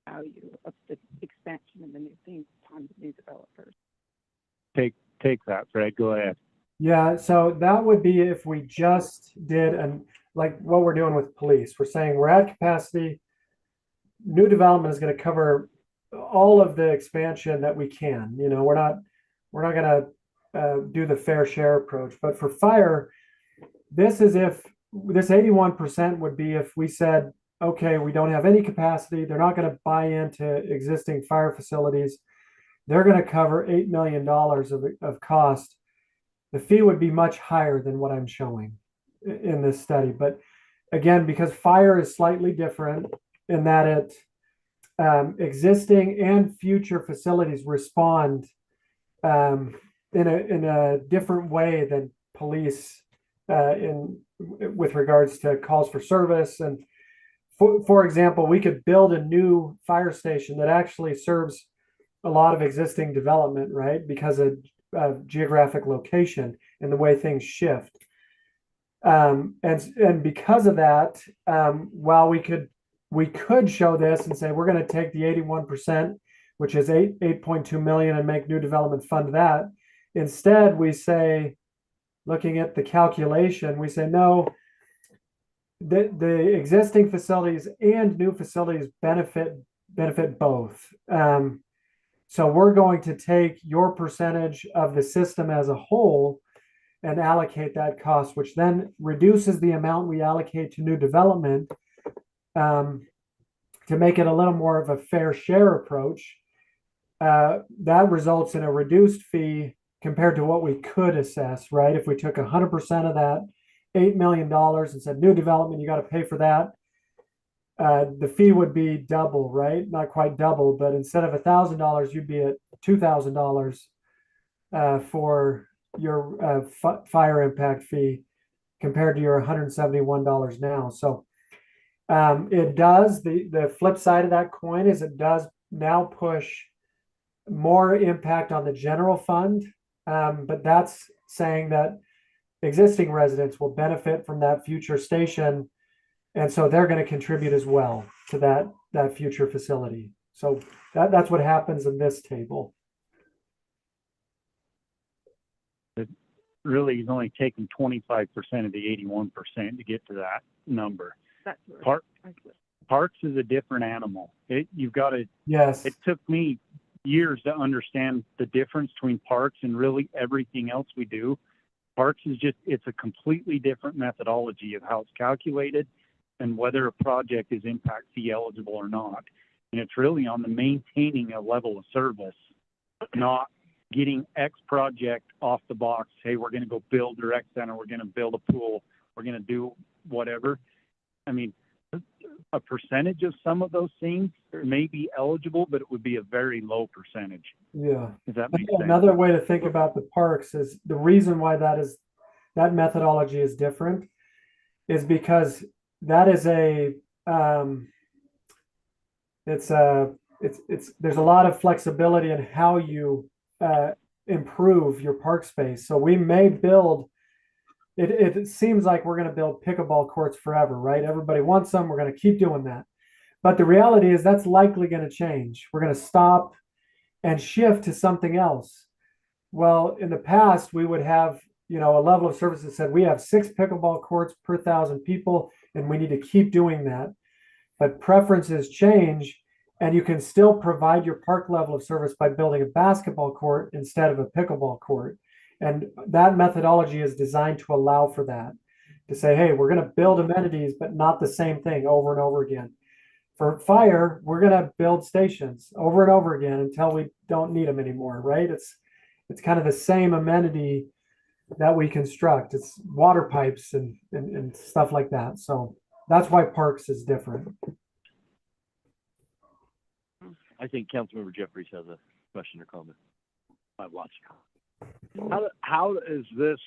value of the expansion and the new things upon the new developers. take that, Fred. Go ahead. Yeah, so that would be if we just did, and like what we're doing with police, we're saying we're at capacity. New development is going to cover all of the expansion that we can. You know, we're not going to do the fair share approach. But for fire, this is if this 81% would be if we said, okay, we don't have any capacity. They're not going to buy into existing fire facilities. They're going to cover $8 million of cost. The fee would be much higher than what I'm showing in this study. But again, because fire is slightly different in that existing and future facilities respond in a different way than police with regards to calls for service. And for example, we could build a new fire station that actually serves a lot of existing development, right? Because of geographic location and the way things shift. And because of that, while we could show this and say we're going to take the 81%, which is 8.2 million, and make new development fund that. Instead, we say, looking at the calculation, we say no. The existing facilities and new facilities benefit both. So we're going to take your percentage of the system as a whole and allocate that cost, which then reduces the amount we allocate to new development, to make it a little more of a fair share approach. That results in a reduced fee compared to what we could assess, right? If we took 100% of that $8 million and said, new development, you got to pay for that, the fee would be double, right? Not quite double, but instead of $1,000, you'd be at $2,000 for your fire impact fee compared to your $171 now. So it does, the flip side of that coin is it does now push more impact on the general fund, but that's saying that existing residents will benefit from that future station, and so they're going to contribute as well to that future facility. So that's what happens in this table. It really is only taking 25% of the 81% to get to that number. That's Parks is a different animal. You've got to. Yes. It took me years to understand the difference between parks and really everything else we do. Parks is it's a completely different methodology of how it's calculated and whether a project is impact fee eligible or not. And it's really on the maintaining a level of service, not getting X project off the box. Hey, we're going to go build a rec center. We're going to build a pool. We're going to do whatever. I mean, a percentage of some of those things may be eligible, but it would be a very low percentage. Yeah. Does that make sense? Another way to think about the parks is the reason why that methodology is different is because that is there's a lot of flexibility in how you improve your park space. So we may build. It seems like we're going to build pickleball courts forever, right? Everybody wants them. We're going to keep doing that. But the reality is that's likely going to change. We're going to stop and shift to something else. Well, in the past, we would have, a level of service that said we have 6 pickleball courts per 1,000 people, and we need to keep doing that. But preferences change, and you can still provide your park level of service by building a basketball court instead of a pickleball court. And that methodology is designed to allow for that, to say, hey, we're going to build amenities, but not the same thing over and over again. For fire, we're going to build stations over and over again until we don't need them anymore, right? It's kind of the same amenity that we construct. It's water pipes and stuff like that. So that's why parks is different. I think Councilmember Jeffries has a question or comment. I watch. How is this,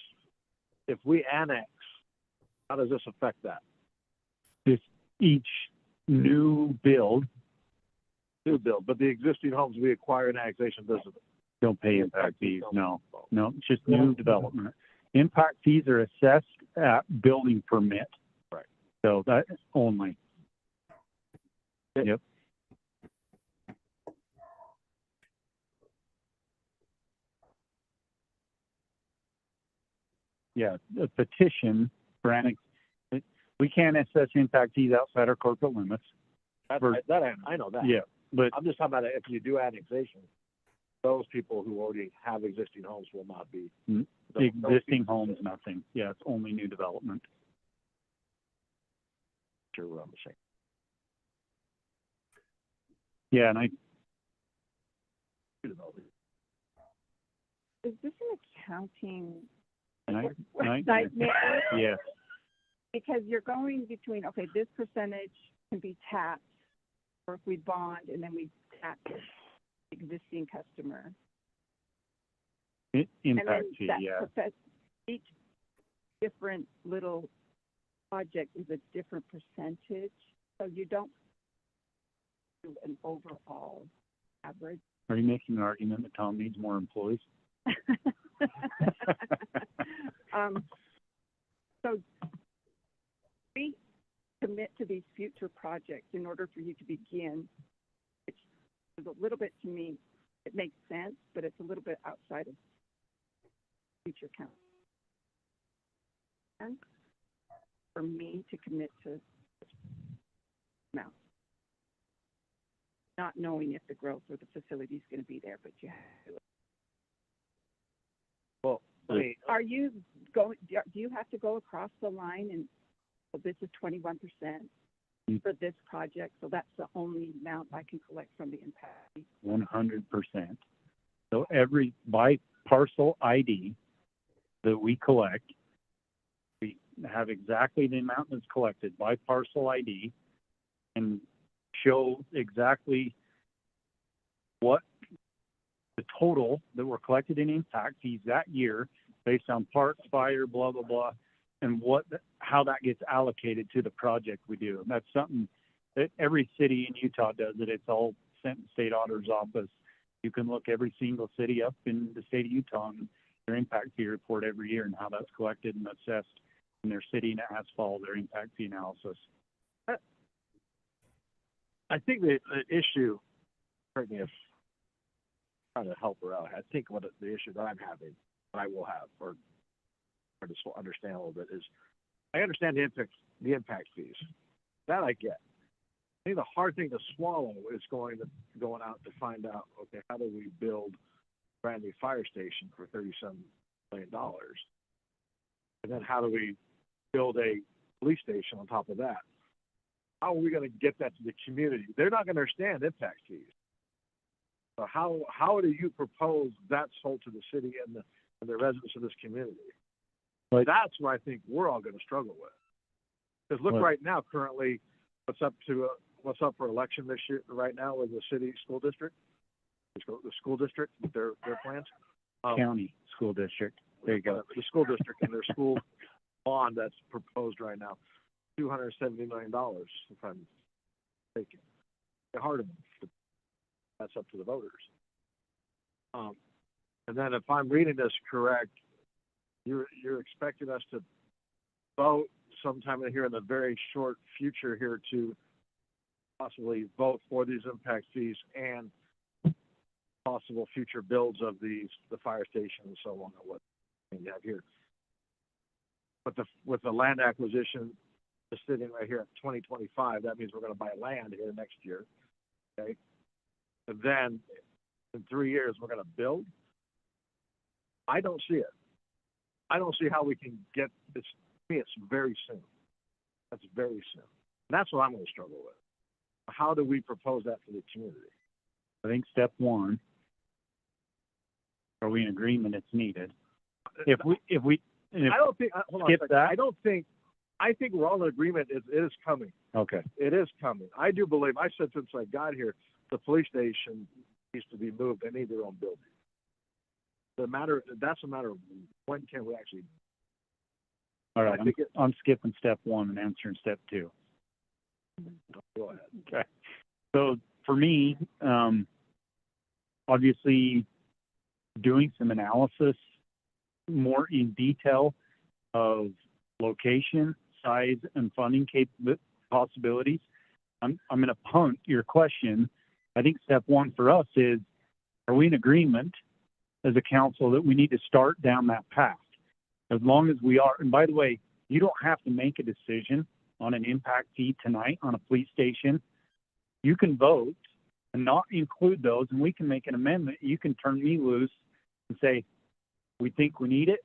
if we annex, how does this affect that? Just each new build But the existing homes we acquire in annexation doesn't. don't pay impact fees. No, it's just new development. Impact fees are assessed at building permit. Right. So that only. Yep. Yeah, a petition for we can't assess impact fees outside our corporate limits. I know that. Yeah, but I'm just talking about if you do annexation, those people who already have existing homes will not be. existing homes, nothing. Yeah, it's only new development. Sure, we're on the same. Yeah, and Is this an accounting nightmare. nightmare? Yes. Because you're going between, okay, this percentage can be taxed or if we bond and then we tap existing customer. And then Impact fee, that yeah. each different little project is a different percentage, so you don't do an overall average. Are you making an argument that Tom needs more employees? So we commit to these future projects in order for you to begin. It's a little bit, to me, it makes sense, but it's a little bit outside of future count. And for me to commit to this amount, not knowing if the growth or the facility is going to be there, but you have to. Well, I mean, Are you going, do you have to go across the line and, well, this is 21% for this project, so that's the only amount I can collect from the impact fee? 100%. So by parcel ID that we collect, we have exactly the amount that's collected by parcel ID and show exactly what the total that were collected in impact fees that year based on parks, fire, blah, blah, blah, and how that gets allocated to the project we do. And that's something that every city in Utah does it. It's all sent to the state auditor's office. You can look every single city up in the state of Utah and their impact fee report every year and how that's collected and assessed in their city, and it has to follow their impact fee analysis. I think the issue, correct me if I'm trying to help her out, I think the issue that I'm having, I will have, or just understand a little bit, is I understand the impact fees. That I get. I think the hard thing to swallow is going out to find out, okay, how do we build a brand new fire station for $37 million? And then how do we build a police station on top of that? How are we going to get that to the community? They're not going to understand impact fees. So how do you propose that's sold to the city and the residents of this community? Right. That's what I think we're all going to struggle with. Because look, right now, currently, what's up for election this year? Right now, with the city school district, the school district, their plans. County school district. There you go. The school district and their school bond that's proposed right now, $270 million, if I'm mistaken. It's hard to. That's up to the voters. And then, if I'm reading this correct, you're expecting us to vote sometime in here in the very short future here to possibly vote for these impact fees and possible future builds of the fire station and so on, and what you have here. But with the land acquisition just sitting right here at 2025, that means we're going to buy land here next year, okay? And then in 3 years we're going to build. I don't see it. I don't see how we can get this. To me, it's very soon. That's very soon. And that's what I'm going to struggle with. How do we propose that to the community? I think step one, are we in agreement it's needed? If I don't think. Hold on a skip second. that. I think we're all in agreement. It is coming. Okay. It is coming. I do believe. I said since I got here, the police station needs to be moved. They need their own building. That's a matter of when can we actually. All right. I think I'm skipping step one and answering step two. Go ahead. Okay. So for me, obviously doing some analysis more in detail of location, size, and funding possibilities. I'm going to punt your question. I think step one for us is, are we in agreement as a council that we need to start down that path? As long as we are, and by the way, you don't have to make a decision on an impact fee tonight on a police station. You can vote and not include those, and we can make an amendment. You can turn me loose and say, we think we need it.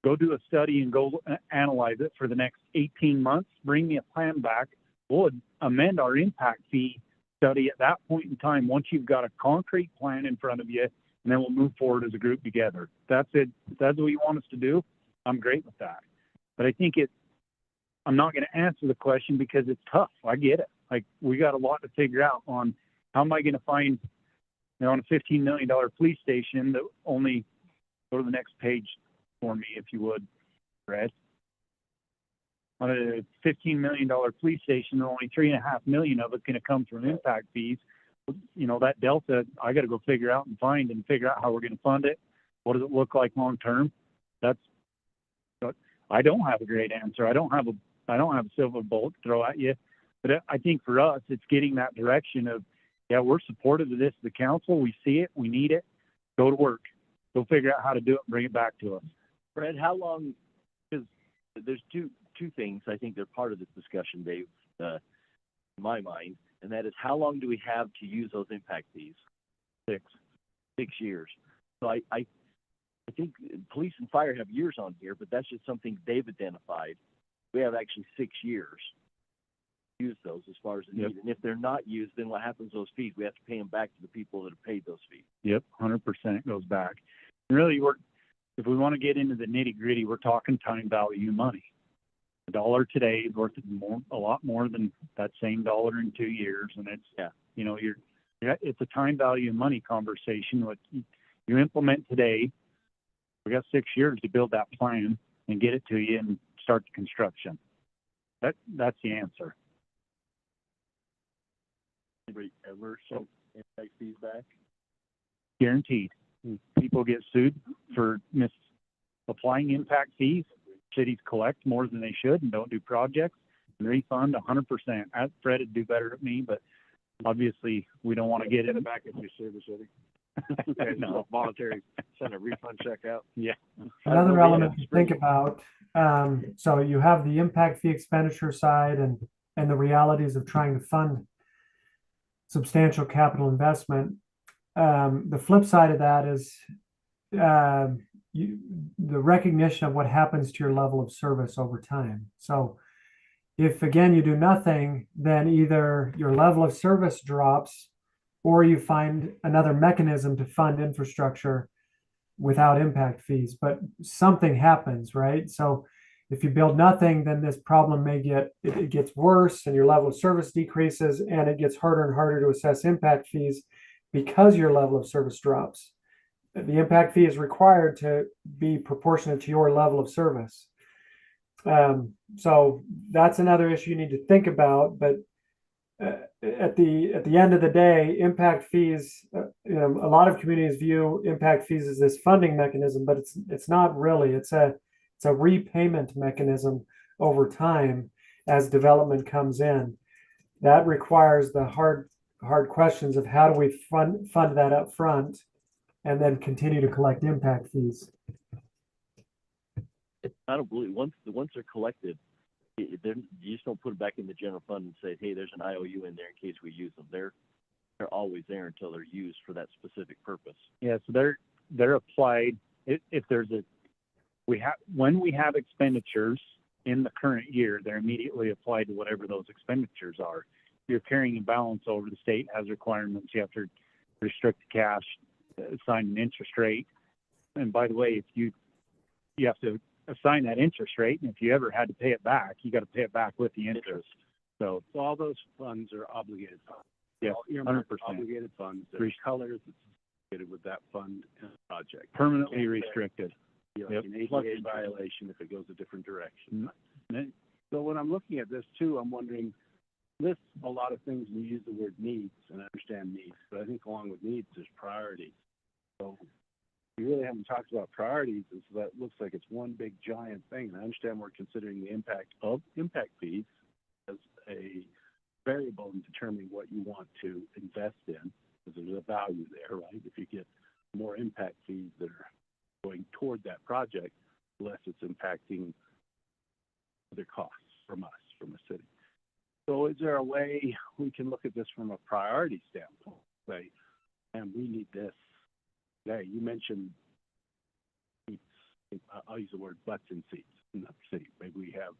Go do a study and go analyze it for the next 18 months. Bring me a plan back. We'll amend our impact fee study at that point in time once you've got a concrete plan in front of you, and then we'll move forward as a group together. That's it. If that's what you want us to do, I'm great with that. But I think I'm not going to answer the question because it's tough. I get it. Like, we got a lot to figure out on how am I gonna find, on a $15 million police station that only, go to the next page for me, if you would, Brett. On a $15 million police station, only $3.5 million of it's gonna come from impact fees. That delta, I gotta go figure out and find and figure out how we're gonna fund it. What does it look like long term? I don't have a great answer. I don't have a silver bullet to throw at you. But I think for us, it's getting that direction of, yeah, we're supportive of this, the council, we see it, we need it, go to work. Go figure out how to do it and bring it back to us. Fred, how long, because there's two things I think they're part of this discussion, Dave, in my mind, and that is how long do we have to use those impact fees? 6 years. So I think police and fire have years on here, but that's just something they've identified. We have actually 6 years to use those as far as the Yep. need. And if they're not used, then what happens to those fees? We have to pay them back to the people that have paid those fees. Yep, 100% goes back. And really, if we want to get into the nitty gritty, we're talking time value money. $1 today is worth a lot more than that same dollar in 2 years, and it's a time value money conversation. What you implement today, we got 6 years to build that plan and get it to you and start the construction. That's the answer. Anybody ever sent impact fees back? Guaranteed. People get sued for misapplying impact fees. Cities collect more than they should and don't do projects and refund 100%. Fred would do better than me, but obviously we don't want to get it back if you sue the city. No. Voluntary, send a refund check out. Yeah. Another element to think about, so you have the impact fee expenditure side and the realities of trying to fund substantial capital investment. The flip side of that is the recognition of what happens to your level of service over time. So if, again, you do nothing, then either your level of service drops or you find another mechanism to fund infrastructure without impact fees. But something happens, right? So if you build nothing, then this problem it gets worse and your level of service decreases, and it gets harder and harder to assess impact fees because your level of service drops. The impact fee is required to be proportionate to your level of service. So that's another issue you need to think about. But at the end of the day, impact fees, a lot of communities view impact fees as this funding mechanism, but it's not really. It's a repayment mechanism over time as development comes in. That requires the hard questions of how do we fund that up front and then continue to collect impact fees. I don't believe once they're collected, you just don't put it back in the general fund and say, hey, there's an IOU in there in case we use them. They're always there until they're used for that specific purpose. Yeah, so they're applied if there's when we have expenditures in the current year, they're immediately applied to whatever those expenditures are. If you're carrying a balance over, the state has requirements. You have to restrict the cash, assign an interest rate. And by the way, if you have to assign that interest rate, and if you ever had to pay it back, you got to pay it back with the interest. So all those funds are obligated funds. Yeah, All earmarked 100%. Obligated funds. There's colors associated with that fund and project. permanently restricted. Like Yep. an ADA violation if it goes a different direction. So when I'm looking at this too, I'm wondering, lists a lot of things. We use the word needs, and I understand needs, but I think along with needs is priorities. So we really haven't talked about priorities, and so that looks like it's one big giant thing. And I understand we're considering the impact of impact fees as a variable in determining what you want to invest in, because there's a value there, right? If you get more impact fees that are going toward that project, less it's impacting other costs from us, from the city. So is there a way we can look at this from a priority standpoint? Say, and we need this. Hey, you mentioned seats. I'll use the word butts in seats in the city. Maybe we have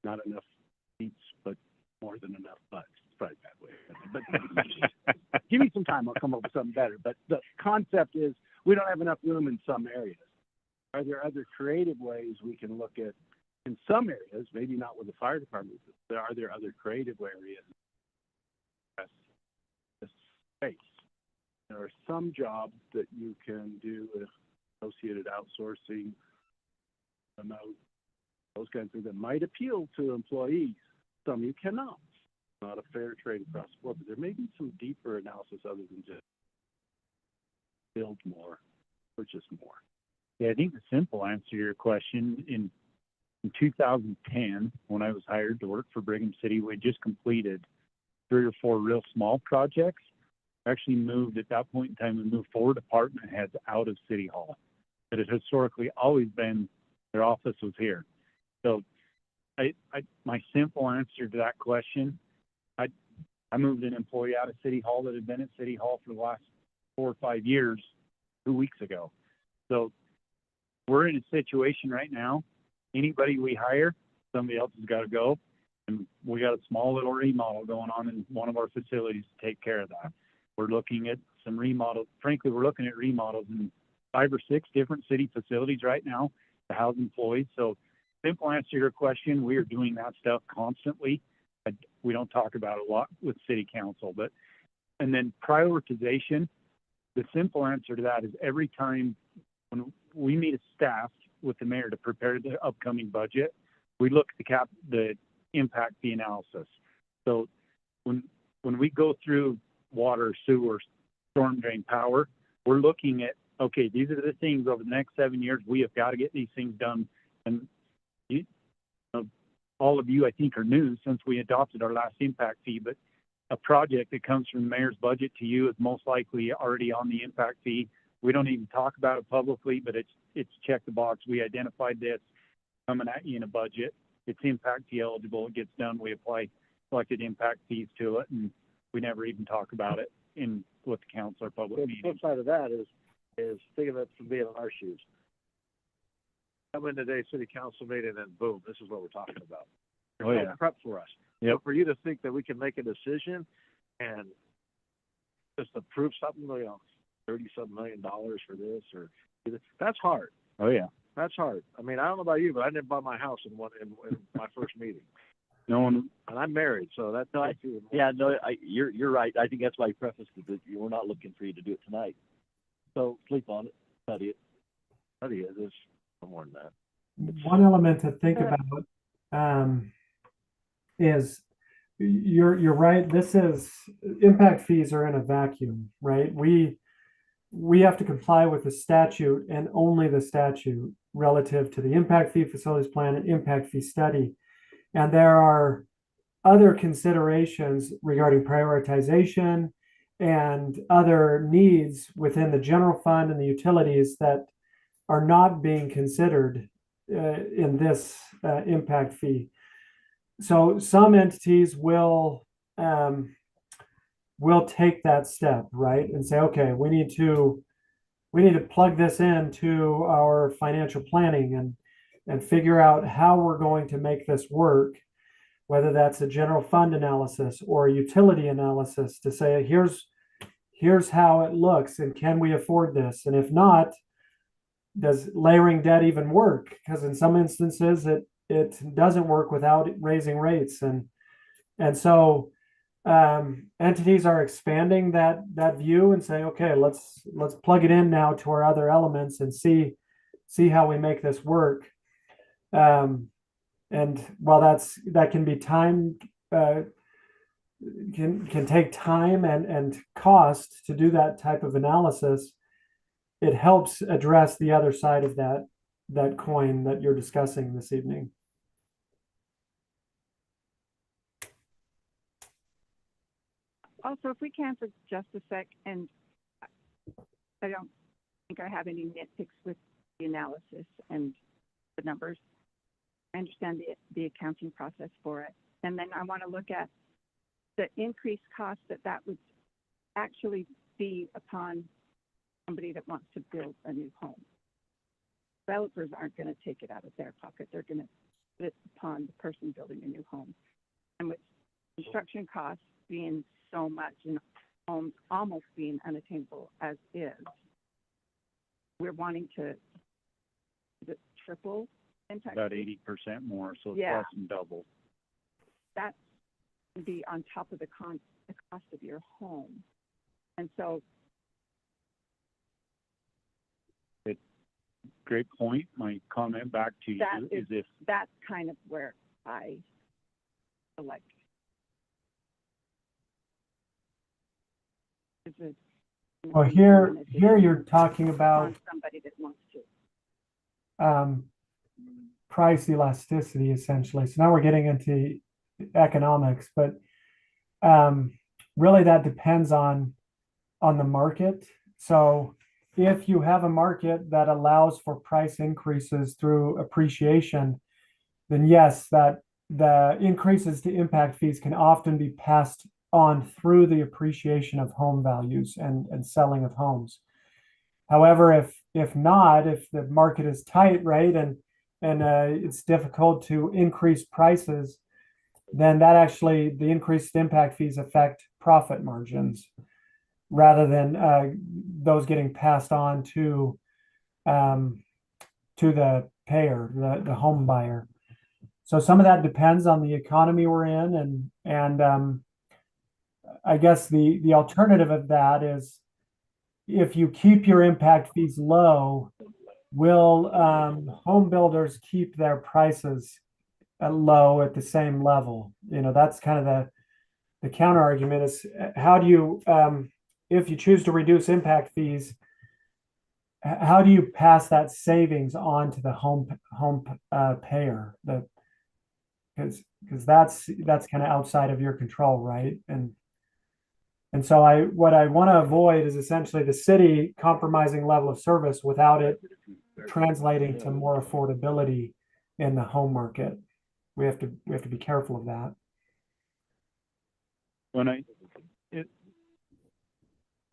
not enough seats, but more than enough butts. It's probably a bad way. But give me some time. I'll come up with something better. But the concept is we don't have enough room in some areas. Are there other creative ways we can look at, in some areas, maybe not with the fire department, but are there other creative areas this space. There are some jobs that you can do with associated outsourcing, remote, those kinds of things that might appeal to employees. Some you cannot. It's not a fair trade across the board, but there may be some deeper analysis other than just build more, purchase more. Yeah, I think the simple answer to your question, in 2010, when I was hired to work for Brigham City, we had just completed 3 or 4 real small projects. Actually moved at that point in time, we moved 4 department heads out of City Hall. It had historically always been their office was here. So my simple answer to that question, I moved an employee out of City Hall that had been at City Hall for the last 4 or 5 years 2 weeks ago. So we're in a situation right now, anybody we hire, somebody else has got to go. And we got a small little remodel going on in one of our facilities to take care of that. We're looking at some remodels. Frankly, we're looking at remodels in 5 or 6 different city facilities right now to house employees. So simple answer to your question, we are doing that stuff constantly. We don't talk about it a lot with city council, and then prioritization, the simple answer to that is every time when we meet a staff with the mayor to prepare the upcoming budget, we look at the impact fee analysis. So when we go through water, sewer, storm drain, power, we're looking at, okay, these are the things over the next 7 years, we have got to get these things done. And all of you, I think, are new since we adopted our last impact fee, but a project that comes from the mayor's budget to you is most likely already on the impact fee. We don't even talk about it publicly, but it's check the box. We identified this coming at you in a budget. It's impact fee eligible. It gets done. We apply selected impact fees to it, and we never even talk about it with the council or public The meetings. flip side of that is think of it from being in our shoes. Come in today, city council meeting, and boom, this is what we're talking about. Oh, There's yeah. no prep for us. Yep. So for you to think that we can make a decision and just approve something, $30-some million for this or that's hard. Oh, yeah. That's hard. I mean, I don't know about you, but I didn't buy my house in my first meeting, No one, and I'm married, so that's No, you're right. I think that's why I prefaced it that we're not looking for you to do it tonight. So sleep on it, study it. Study it. There's no more than that. One element to think about is you're right. This is impact fees are in a vacuum, right? We have to comply with the statute and only the statute relative to the impact fee facilities plan and impact fee study. And there are other considerations regarding prioritization and other needs within the general fund and the utilities that are not being considered in this impact fee. So some entities will take that step, right, and say, okay, we need to plug this into our financial planning and figure out how we're going to make this work, whether that's a general fund analysis or a utility analysis to say, here's how it looks, and can we afford this? And if not, does layering debt even work? Because in some instances it doesn't work without raising rates, and so entities are expanding that view and saying, okay, let's plug it in now to our other elements and see how we make this work. And while that can be time, can take time and cost to do that type of analysis, it helps address the other side of that coin that you're discussing this evening. Also, if we can for just a sec, and I don't think I have any nitpicks with the analysis and the numbers. I understand the accounting process for it. And then I want to look at the increased cost that would actually be upon somebody that wants to build a new home. Developers aren't going to take it out of their pocket. They're going to put it upon the person building a new home. And with construction costs being so much and homes almost being unattainable as is, we're wanting to triple impact. about 80% more, so it's Yeah. less than double. That would be on top of the the cost of your home. And so, Great point. My comment back to you That is if that's kind of where I feel like, is it? Well, here you're talking about On somebody that wants to. price elasticity essentially. So now we're getting into economics, but really that depends on the market. So if you have a market that allows for price increases through appreciation, then yes, that the increases to impact fees can often be passed on through the appreciation of home values and selling of homes. However, if not, if the market is tight, right, and it's difficult to increase prices, then that actually the increased impact fees affect profit margins rather than those getting passed on to the payer, the home buyer. So some of that depends on the economy we're in, and I guess the alternative of that is if you keep your impact fees low, will home builders keep their prices low at the same level? You know, that's kind of the counter argument is how do you if you choose to reduce impact fees, how do you pass that savings on to the home payer? Because that's kind of outside of your control, right? And so what I want to avoid is essentially the city compromising level of service without it translating to more affordability in the home market. We have to be careful of that.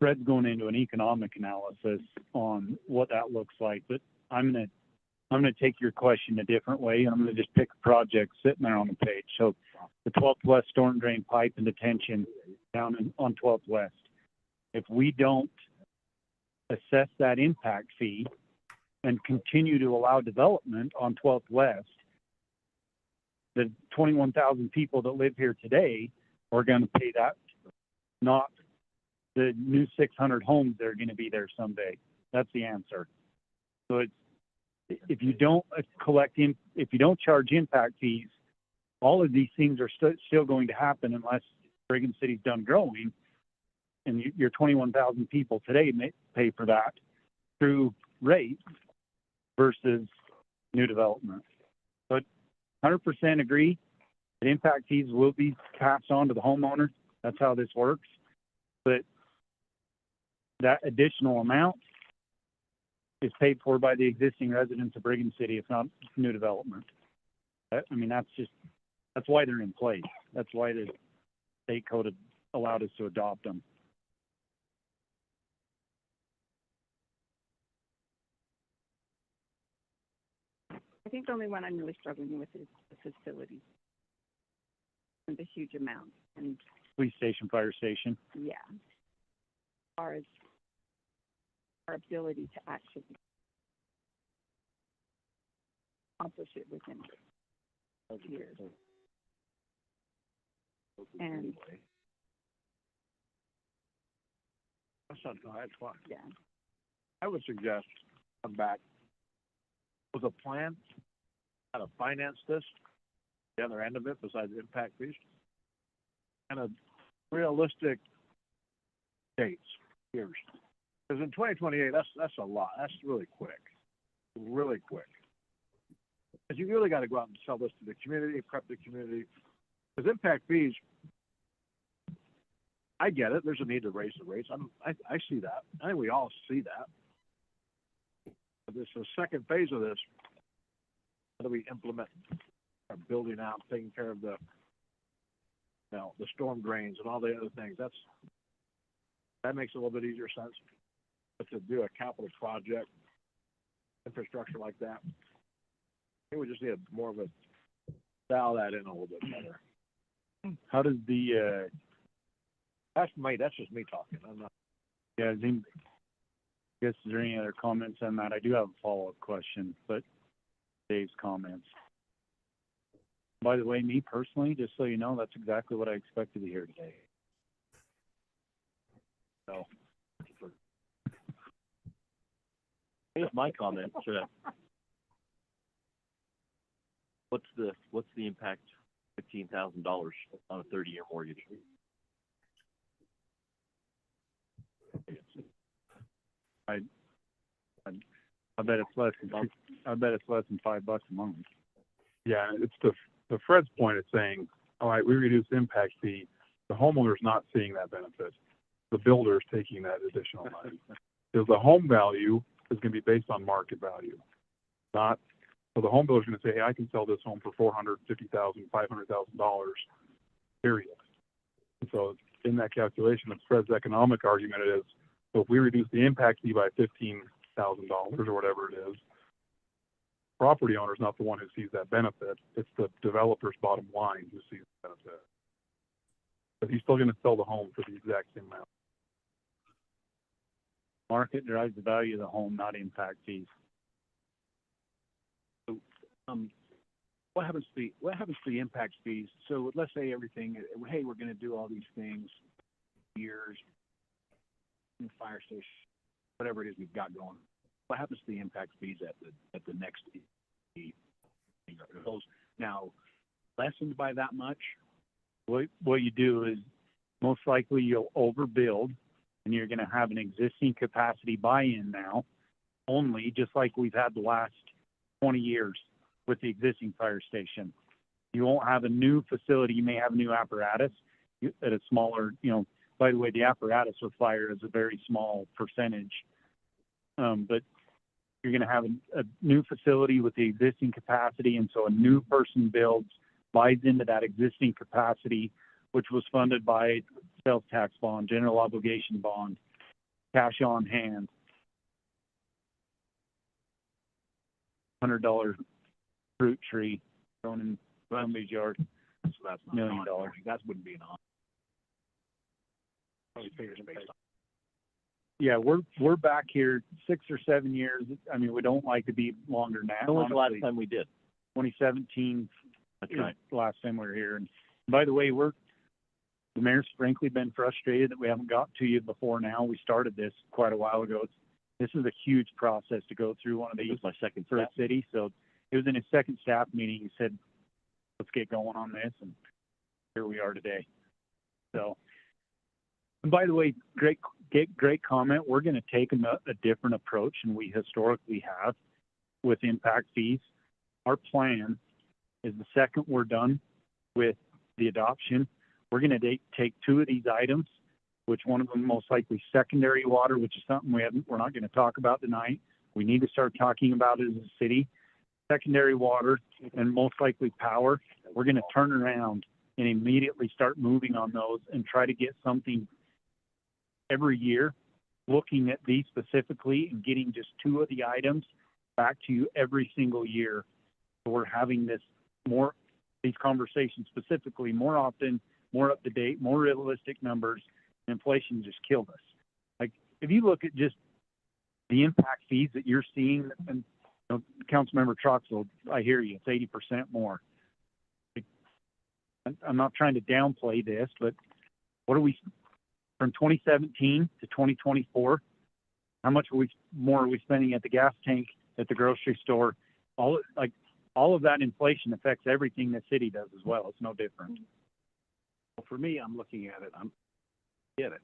Fred's going into an economic analysis on what that looks like, but I'm gonna take your question a different way, and I'm gonna just pick a project sitting there on the page. So the 12th West storm drain pipe and detention down on 12th West. If we don't assess that impact fee and continue to allow development on 12th West, the 21,000 people that live here today are going to pay that, not the new 600 homes that are going to be there someday. That's the answer. So if you don't if you don't charge impact fees, all of these things are still going to happen unless Brigham City's done growing, and your 21,000 people today may pay for that through rates versus new development. But 100% agree that impact fees will be passed on to the homeowner. That's how this works. But that additional amount is paid for by the existing residents of Brigham City. It's not new development. I mean, that's why they're in place. That's why the state code allowed us to adopt them. I think the only one I'm really struggling with is the facilities and the huge amount. And Police station, fire station. yeah, as far as our ability to actually accomplish it within 12 years. And That's not, that's fine. yeah, I would suggest come back with a plan, how to finance this, the other end of it besides impact fees, and a realistic dates, years. Because in 2028, that's a lot. That's really quick. Really quick. Because you really got to go out and sell this to the community, prep the community. Because impact fees, I get it. There's a need to raise the rates. I see that. I think we all see that. But this is the second phase of this. How do we implement our building out, taking care of the storm drains and all the other things? That makes a little bit easier sense. But to do a capital project, infrastructure like that, I think we just need more of a dial that in a little bit better. How does the That's just me talking. I'm not. yeah, I guess is there any other comments on that? I do have a follow-up question, but Dave's comments. By the way, me personally, just so you know, that's exactly what I expected to hear today. So, here's my comment. What's the impact? $15,000 on a 30-year mortgage. I bet it's less than $5 a month. Yeah, it's to Fred's point, it's saying, all right, we reduce the impact fee. The homeowner's not seeing that benefit. The builder's taking that additional money. Because the home value is going to be based on market value. So the home builder's going to say, hey, I can sell this home for $450,000, $500,000, period. And so in that calculation, of Fred's economic argument is, so if we reduce the impact fee by $15,000 or whatever it is, property owner's not the one who sees that benefit. It's the developer's bottom line who sees the benefit. But he's still going to sell the home for the exact same amount. Market drives the value of the home, not impact fees. What happens to the impact fees? So let's say everything, hey, we're going to do all these things, years, fire station, whatever it is we've got going. What happens to the impact fees at the next? Are those now lessened by that much? What you do is most likely you'll overbuild, and you're going to have an existing capacity buy-in now, only just like we've had the last 20 years with the existing fire station. You won't have a new facility. You may have a new apparatus at a smaller, by the way, the apparatus with fire is a very small percentage. But you're going to have a new facility with the existing capacity, and so a new person buys into that existing capacity, which was funded by sales tax bond, general obligation bond, cash on hand, $100 fruit tree thrown in somebody's yard. So that's not $1 million. That wouldn't be an option. Probably figures based on. Yeah, we're back here 6 or 7 years. I mean, we don't like to be longer than that. When was the last honestly. time we did? 2017 That's is right. the last time we were here. And by the way, the mayor's frankly been frustrated that we haven't got to you before now. We started this quite a while ago. This is a huge process to go through one of This these is my second for a step. city. So it was in his second staff meeting. He said, let's get going on this. And here we are today. So, and by the way, great comment. We're going to take a different approach than we historically have with impact fees. Our plan is the second we're done with the adoption, we're going to take 2 of these items, which one of them most likely secondary water, which is something we're not going to talk about tonight. We need to start talking about it as a city. Secondary water and most likely power. We're going to turn around and immediately start moving on those and try to get something every year, looking at these specifically and getting just 2 of the items back to you every single year. So we're having these conversations specifically more often, more up to date, more realistic numbers. Inflation just killed us. Like if you look at just the impact fees that you're seeing, and Councilmember Troxel, I hear you, it's 80% more. I'm not trying to downplay this, but what are we from 2017 to 2024? How much more are we spending at the gas tank, at the grocery store? All of that inflation affects everything the city does as well. It's no different. Well, for me, I'm looking at it.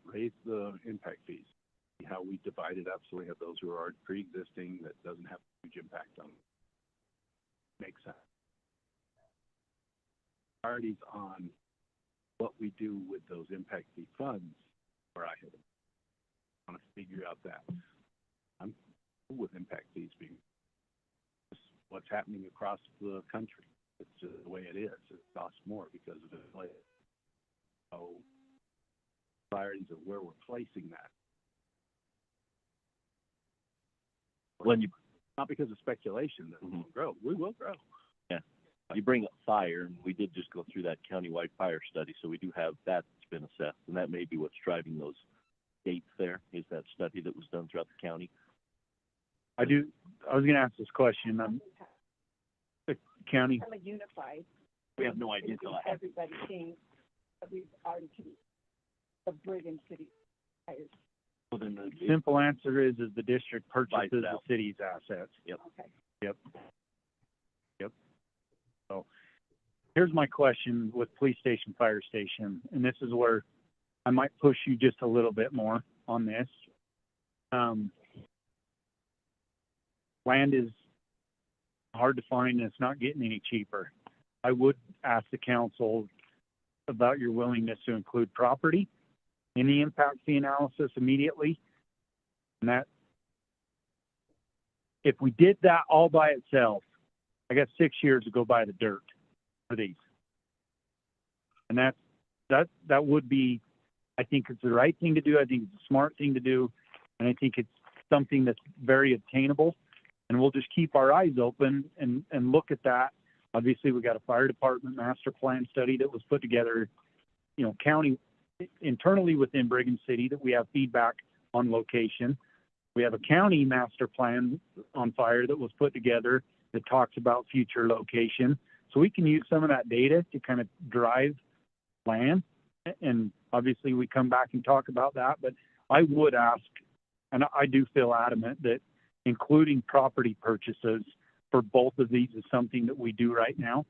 Raise the impact fees. See how we divide it up so we have those who are pre-existing that doesn't have a huge impact on them. Makes sense. Priorities on what we do with those impact fee funds, where I want to figure out that. I'm cool with impact fees being what's happening across the country. It's just the way it is. It costs more because of inflation. So priorities of where we're placing that. Not because of speculation that we won't grow. We will grow. Yeah. You bring up fire, and we did just go through that countywide fire study, so we do have that's been assessed, and that may be what's driving those dates there, is that study that was done throughout the county. I was going to ask this question. The county. Kind of unified. We have no idea until Everybody seeing that we've already the Brigham City fires. So then the, Simple answer is the district Buys purchases it the out. city's assets. Okay. So here's my question with police station, fire station, and this is where I might push you just a little bit more on this. Land is hard to find and it's not getting any cheaper. I would ask the council about your willingness to include property in the impact fee analysis immediately. And that, if we did that all by itself, I got 6 years to go buy the dirt for these. And that would be, I think it's the right thing to do. I think it's a smart thing to do. And I think it's something that's very obtainable. And we'll just keep our eyes open and look at that. Obviously, we got a fire department master plan study that was put together, you know, county internally within Brigham City that we have feedback on location. We have a county master plan on fire that was put together that talks about future location. So we can use some of that data to kind of drive plan. And obviously we come back and talk about that, but I would ask, and I do feel adamant that including property purchases for both of these is something that we do right now.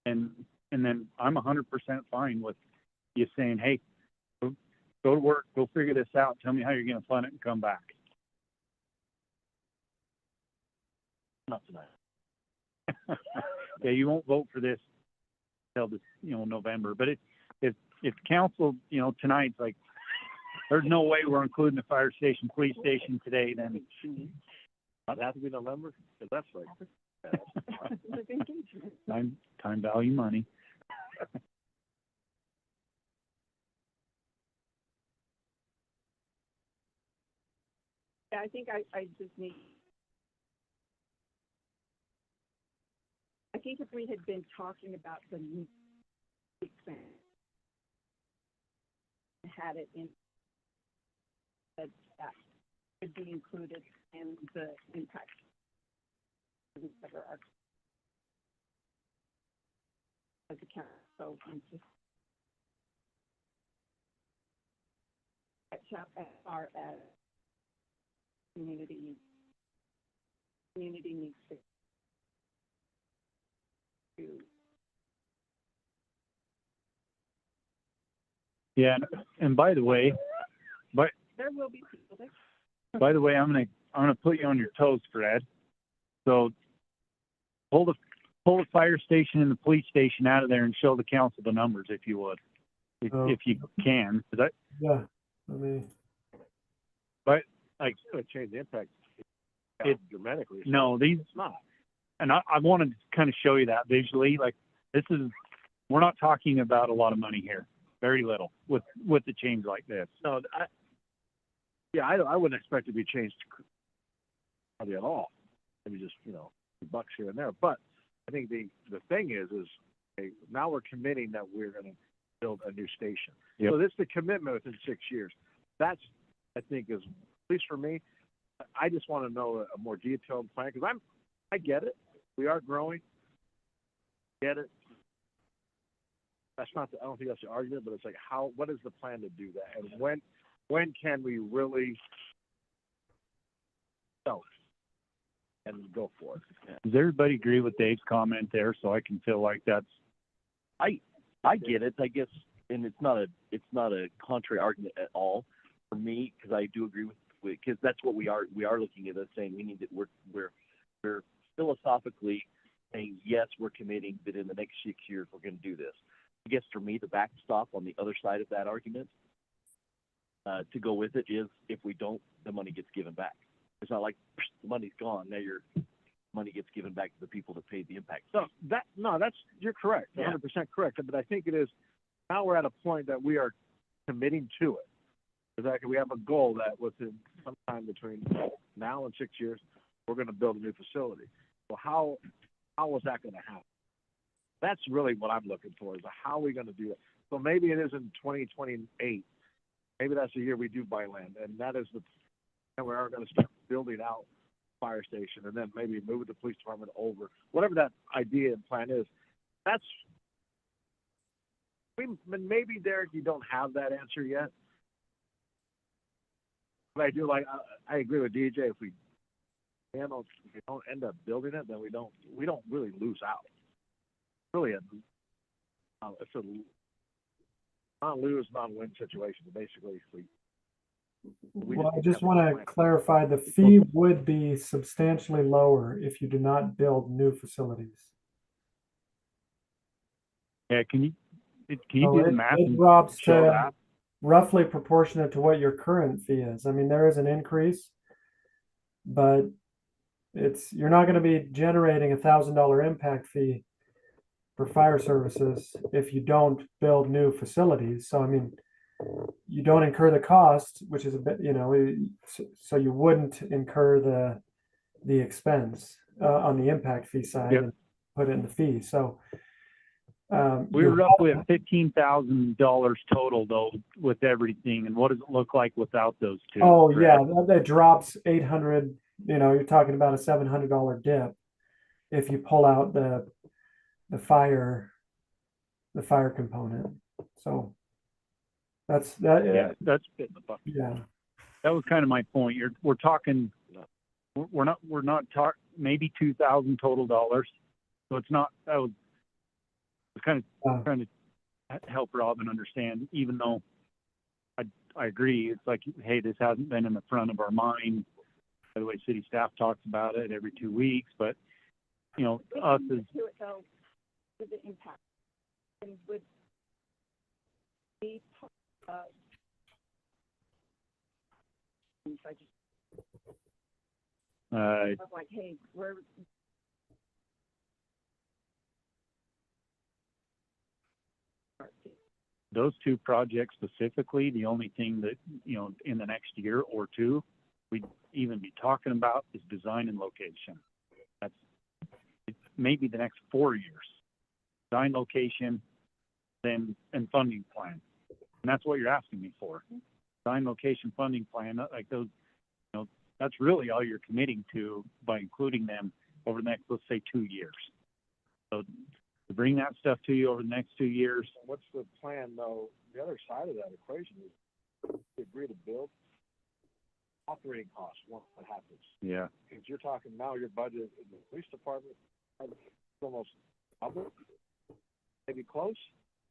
And then I'm 100% fine with you saying, hey, go to work, go figure this out, tell me how you're going to fund it and come back. not tonight. Yeah, you won't vote for this till this, November. But if council, tonight's like, there's no way we're including the fire station, police station today, then It has to be November, 'cause that's like, time value money. Yeah, I think I just need, I think if we had been talking about the new expense, had it in, that could be included in the impact. As a count, so I'm just catch up as far as community needs to Yeah, and by the way, there will be people that by the way, I'm gonna put you on your toes, Fred. So pull the fire station and the police station out of there and show the council the numbers, if you would, if you can. 'Cause Yeah, I mean, like, it's gonna change the impact dramatically. no, these, It's not. and I wanted to kind of show you that visually. Like, we're not talking about a lot of money here, very little with the change like this. No, I wouldn't expect it to be changed hardly at all. Maybe just, $2 here and there. But I think the thing is okay, now we're committing that we're gonna build a new station. Yep. So this is the commitment within 6 years. That's, I think, is, at least for me, I just want to know a more detailed plan, because I get it. We are growing. Get it. That's not I don't think that's the argument, but it's like, what is the plan to do that? And when can we really sell it and go for it? Does everybody agree with Dave's comment there? So I can feel like that's, I get it, I guess, and it's not a contrary argument at all for me, because I do agree with because that's what we are looking at us saying we need to, we're philosophically saying yes, we're committing that in the next 6 years we're going to do this. I guess for me, the backstop on the other side of that argument to go with it is if we don't, the money gets given back. It's not like the money's gone. Now your money gets given back to the people that paid the impact. That's you're correct, 100% correct. But I think it is now we're at a point that we are committing to it. Exactly, we have a goal that within sometime between now and 6 years, we're going to build a new facility. So how is that going to happen? That's really what I'm looking for, is how are we going to do it? So maybe it is in 2028. Maybe that's the year we do buy land, and that is and we are going to start building out fire station, and then maybe move the police department over, whatever that idea and plan is. Maybe, Derek, you don't have that answer yet. But I do like, I agree with DJ. If we don't end up building it, then we don't really lose out. Really, it's a non-lose, non-win situation. Basically, if we Well, I didn't just have a want to plan. clarify, the fee would be substantially lower if you do not build new facilities. Yeah, can you So do the math it and drops show to that? roughly proportionate to what your current fee is. I mean, there is an increase, but you're not going to be generating $1,000 impact fee for fire services if you don't build new facilities. So, I mean, you don't incur the cost, which is a bit, so you wouldn't incur the expense on the impact fee side Yep. and put it in the fee. So, We were roughly at $15,000 total though with everything. And what does it look like without those two? oh correct? yeah, that drops 800. You're talking about a $700 dip if you pull out the fire component. So that's that. Yeah, that's Yeah. that was kind of my point. We're talking, we're not talking maybe 2,000 total dollars. So it's not, that was kind of trying to help Robin understand, even though I agree. It's like, hey, this hasn't been in the front of our mind. By the way, city staff talks about it every 2 weeks, but us as To it though, with the impact, and would be, I just, of like, hey, we're, those two projects specifically, the only thing that, in the next year or two, we'd even be talking about is design and location. That's maybe the next 4 years. Design, location, and funding plan. And that's what you're asking me for. Design, location, funding plan, like those, that's really all you're committing to by including them over the next, let's say, 2 years. So to bring that stuff to you over the next 2 years. What's the plan, though? The other side of that equation is to agree to build operating costs once that happens. Yeah. Because you're talking now, your budget in the police department is almost double, maybe close.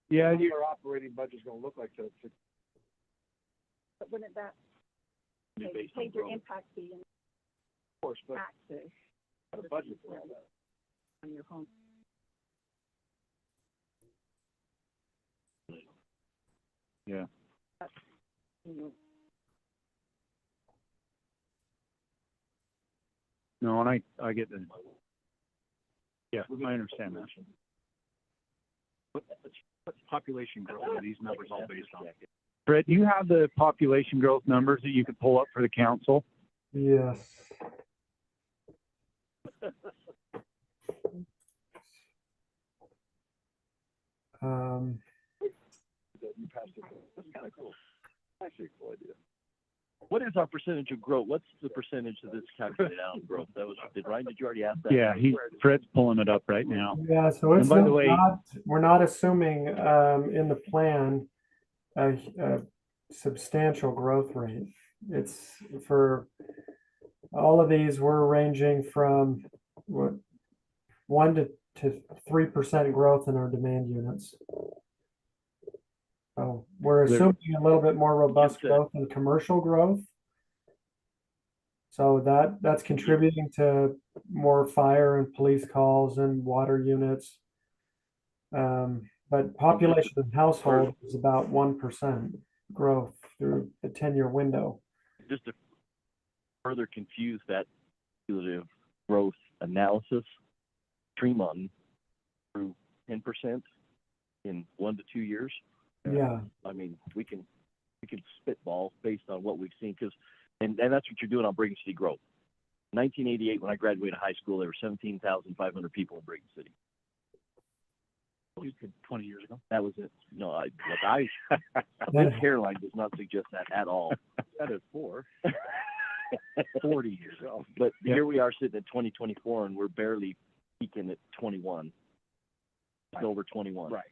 Yeah. What your operating budget's going to look like to but wouldn't that, Be hey, based on paid your growth. impact fee and of course, but taxes a budget for all that. on your home? Yeah. No, and I get the, yeah, I understand that. What population growth are these numbers all based on? Fred, do you have the population growth numbers that you could pull up for the council? Yes. You passed it. That's kind of cool. Actually, a cool idea. What is our percentage of growth? What's the percentage of this calculated out of growth? Ryan, did you already ask that? Yeah, Fred's pulling it up right now. Yeah, so it's by the way- we're not assuming in the plan a substantial growth rate. It's for all of these, we're ranging from 1 to 3% growth in our demand units. So we're assuming a little bit more robust growth in commercial growth. So that's contributing to more fire and police calls and water units. But population of household is about 1% growth through the 10-year window. Just to further confuse that cumulative growth analysis, Tremont grew 10% in 1 to 2 years. Yeah. I mean, we can spitball based on what we've seen, and that's what you're doing on Brigham City growth. 1988, when I graduated high school, there were 17,500 people in Brigham City. 20 years ago. That was it. No, this hairline does not suggest that at all. That is 4. 40 years ago. But here we are sitting at 2024, and we're barely peaking at 21. It's over 21. Right.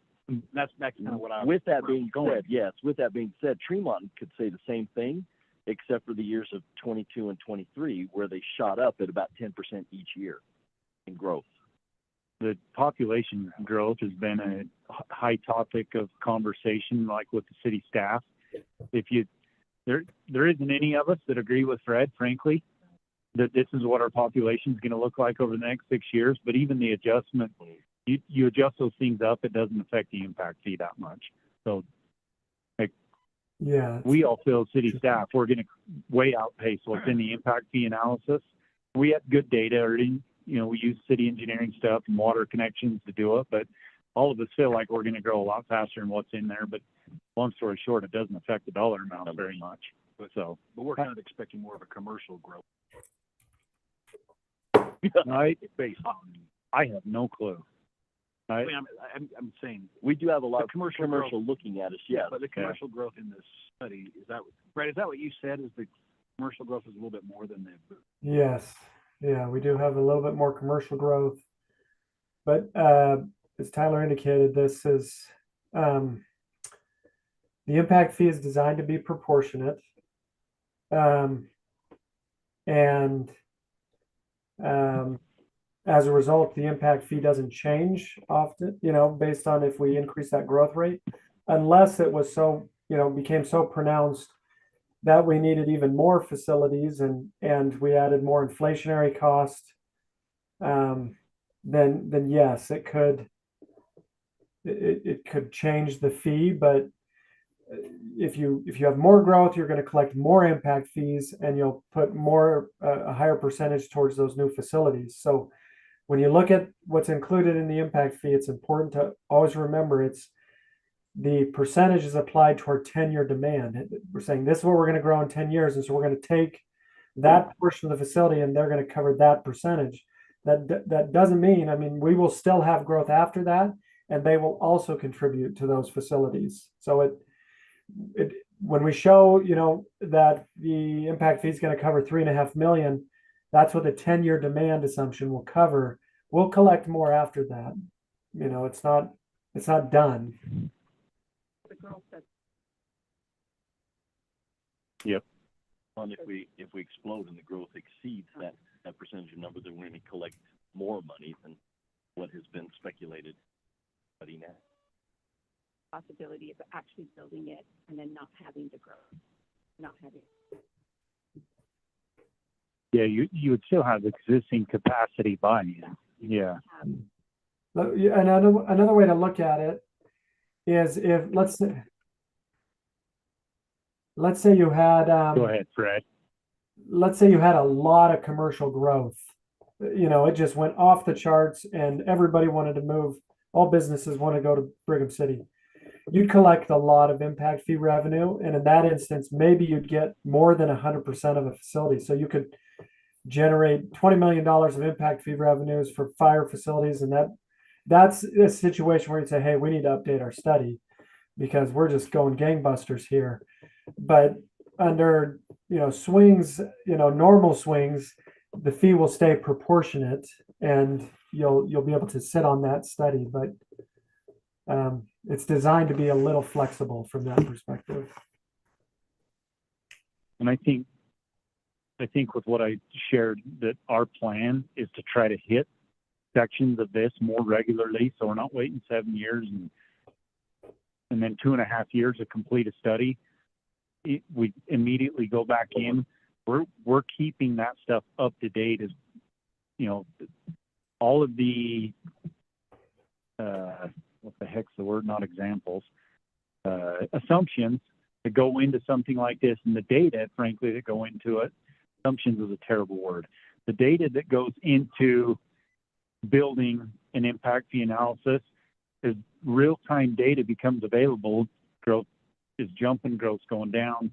That's kind of what I was. With that being said, yes, with that being said, Tremont could say the same thing except for the years of 22 and 23, where they shot up at about 10% each year in growth. The population growth has been a high topic of conversation, like with the city staff. There isn't any of us that agree with Fred, frankly, that this is what our population is going to look like over the next 6 years. But even the adjustment, you adjust those things up, it doesn't affect the impact fee that much. So Yeah. we all feel, city staff, we're going to way outpace what's in the impact fee analysis. We have good data, or we use city engineering stuff and water connections to do it, but all of us feel like we're going to grow a lot faster than what's in there. But long story short, it doesn't affect the dollar amount very much. But we're kind of expecting more of a commercial growth. I have no clue. I mean, I'm saying, We do have a lot The of commercial commercial looking at us, yes. but the commercial growth in this study, Brad, is that what you said, is the commercial growth is a little bit more than the? Yes. Yeah, we do have a little bit more commercial growth. But as Tyler indicated, this is the impact fee is designed to be proportionate. And as a result, the impact fee doesn't change often, based on if we increase that growth rate, unless it was so, became so pronounced that we needed even more facilities and we added more inflationary cost. Then yes, it could change the fee. But if you have more growth, you're going to collect more impact fees, and you'll put a higher percentage towards those new facilities. So when you look at what's included in the impact fee, it's important to always remember the percentage is applied toward 10-year demand. We're saying this is what we're going to grow in 10 years, and so we're going to take that portion of the facility and they're going to cover that percentage. That doesn't mean, we will still have growth after that, and they will also contribute to those facilities. So when we show, that the impact fee is going to cover $3.5 million, that's what the 10-year demand assumption will cover. We'll collect more after that. It's not done. The girl said, And if we explode and the growth exceeds that percentage of number, then we're going to collect more money than what has been speculated. Now, possibility of actually building it and then not having to grow, not having. Yeah, you would still have existing capacity buy-in. Yeah. Another way to look at it is if let's say you had Go ahead, Fred. let's say you had a lot of commercial growth. It just went off the charts and everybody wanted to move. All businesses want to go to Brigham City. You'd collect a lot of impact fee revenue. And in that instance, maybe you'd get more than 100% of a facility. So you could generate $20 million of impact fee revenues for fire facilities. And that's a situation where you'd say, hey, we need to update our study because we're just going gangbusters here. But under, swings, normal swings, the fee will stay proportionate and you'll be able to sit on that study. But it's designed to be a little flexible from that perspective. And I think with what I shared, that our plan is to try to hit sections of this more regularly. So we're not waiting 7 years and then 2.5 years to complete a study. We immediately go back in. We're keeping that stuff up to date as, all of the, what the heck's the word? Not examples, assumptions that go into something like this, and the data, frankly, that go into it. Assumptions is a terrible word. The data that goes into building an impact fee analysis, as real-time data becomes available, growth is jumping, growth's going down,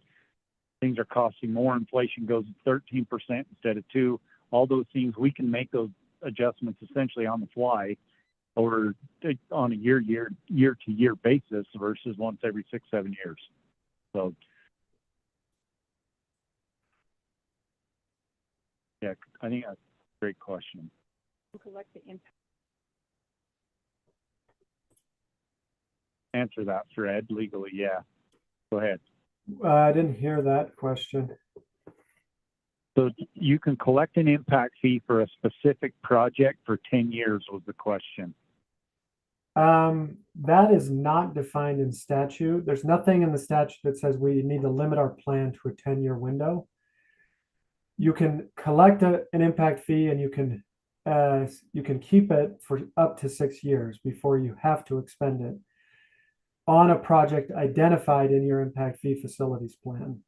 things are costing more, inflation goes 13% instead of 2%. All those things, we can make those adjustments essentially on the fly or on a year-to-year basis versus once every 6-7 years. So, yeah, I think that's a great question. Collect the impact. Answer that, Fred, legally, yeah. Go ahead. I didn't hear that question. So you can collect an impact fee for a specific project for 10 years was the question. That is not defined in statute. There's nothing in the statute that says we need to limit our plan to a 10-year window. You can collect an impact fee and you can keep it for up to 6 years before you have to expend it on a project identified in your impact fee facilities plan.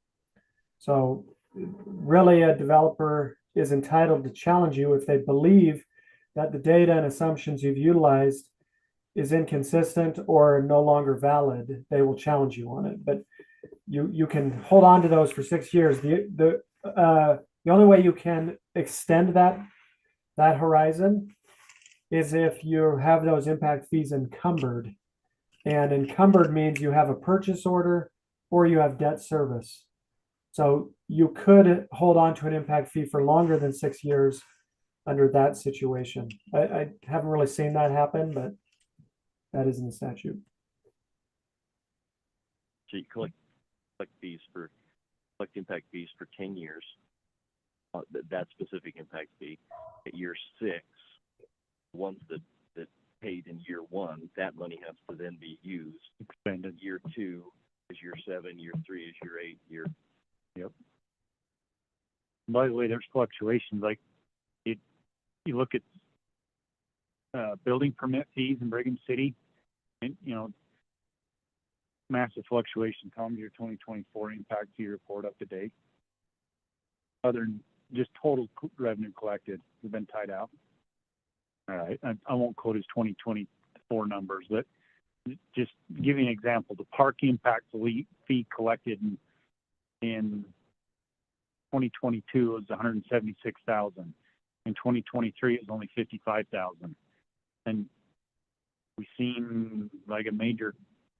So really, a developer is entitled to challenge you if they believe that the data and assumptions you've utilized is inconsistent or no longer valid. They will challenge you on it, but you can hold on to those for 6 years. The only way you can extend that horizon is if you have those impact fees encumbered. And encumbered means you have a purchase order or you have debt service. So you could hold on to an impact fee for longer than 6 years under that situation. I haven't really seen that happen, but that is in the statute. So you collect impact fees for 10 years. That specific impact fee. At year 6, ones that paid in year 1, that money has to then be used. Expended. Year 2 is year 7, year 3 is year 8, year. Yep. By the way, there's fluctuations. Like you look at building permit fees in Brigham City, and massive fluctuation. Tom, your 2024 impact fee report up to date. Other than just total revenue collected, we've been tied out. All right, I won't quote his 2024 numbers, but just give you an example. The park impact fee collected in 2022 was 176,000. In 2023, it was only 55,000. And we've seen like a major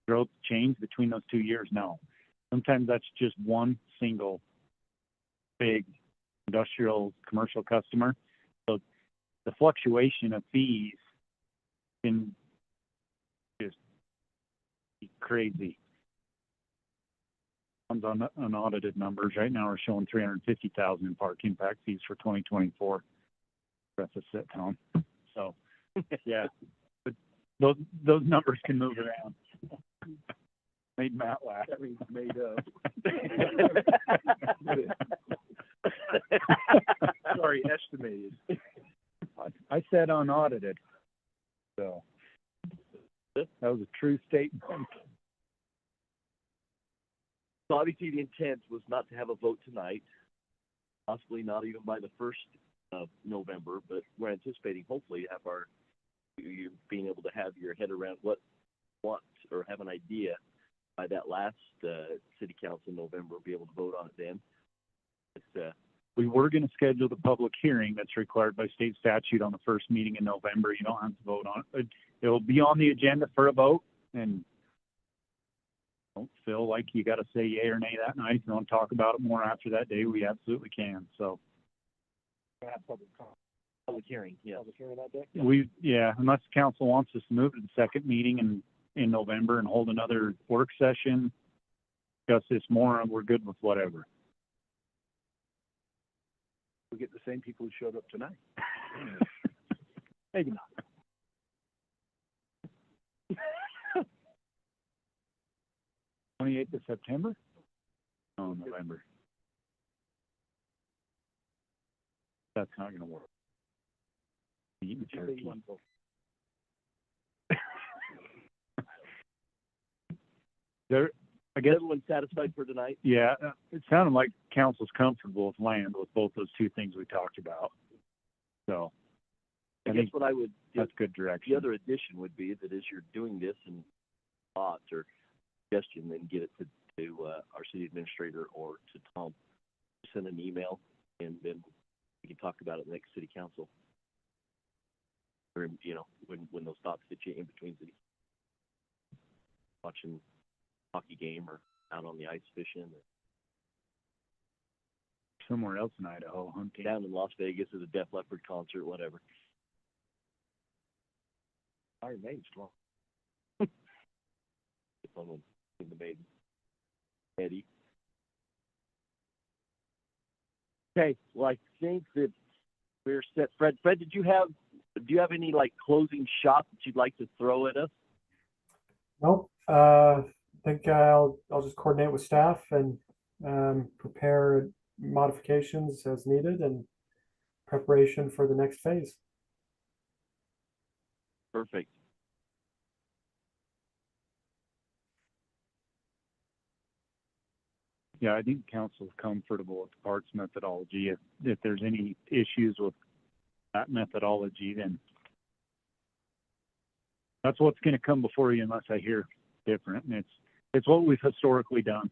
growth change between those 2 years now. Sometimes that's just one single big industrial commercial customer. So the fluctuation of fees can just be crazy. On unaudited numbers right now are showing 350,000 in park impact fees for 2024. That's a sit down. So yeah, but those numbers can move around. Made Matt laugh. That means made up. Sorry, estimated. I said unaudited. So that was a true statement. So obviously the intent was not to have a vote tonight, possibly not even by the 1st of November, but we're anticipating hopefully have you being able to have your head around what or have an idea by that last city council in November, be able to vote on it then. We were going to schedule the public hearing that's required by state statute on the first meeting in November. You don't have to vote on it. It'll be on the agenda for a vote, and don't feel like you got to say yay or nay that night. If you want to talk about it more after that day, we absolutely can. So Public hearing, yeah. Public hearing that day? Unless the council wants us to move to the second meeting in November and hold another work session, discuss this more, and we're good with whatever. We get the same people who showed up tonight. Maybe not. 28th of September? No, November. That's not going to work. Eat the turkey. I guess Everyone's satisfied for tonight? Yeah, it sounded like council's comfortable with land with both those two things we talked about. So I guess what I would, that's good direction. the other addition would be that as you're doing this and thoughts or suggestion, then get it to our city administrator or to Tom. Send an email, and then we can talk about it in the next city council. Or, when those thoughts hit you in between cities. Watching hockey game or out on the ice fishing. Or somewhere else in Idaho, hunting. Down in Las Vegas at a Def Leppard concert, whatever. Iron Maiden's strong. Someone in the Maiden. Eddie. Okay, well, I think that we're set. Fred, do you have any like closing shots that you'd like to throw at us? Nope. I think I'll just coordinate with staff and prepare modifications as needed and preparation for the next phase. Perfect. Yeah, I think council's comfortable with the parks methodology. If there's any issues with that methodology, then that's what's going to come before you unless I hear different. And it's what we've historically done.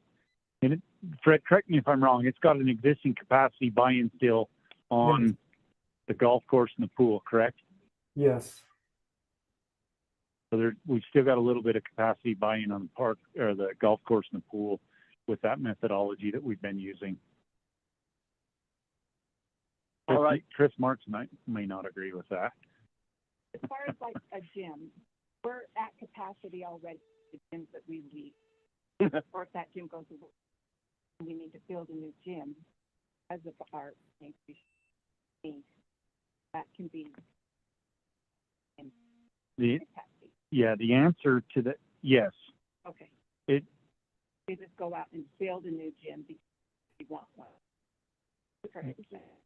And Fred, correct me if I'm wrong, it's got an existing capacity buy-in still on the golf course and the pool, correct? Yes. So we've still got a little bit of capacity buy-in on the park or the golf course and the pool with that methodology that we've been using. All right. Chris Marks may not agree with that. As far as like a gym, we're at capacity already, the gyms that we leave. Or if that gym goes away, we need to build a new gym as of our increase need. That can be in capacity. The answer to the, yes. Okay. It- We just go out and build a new gym because we want one.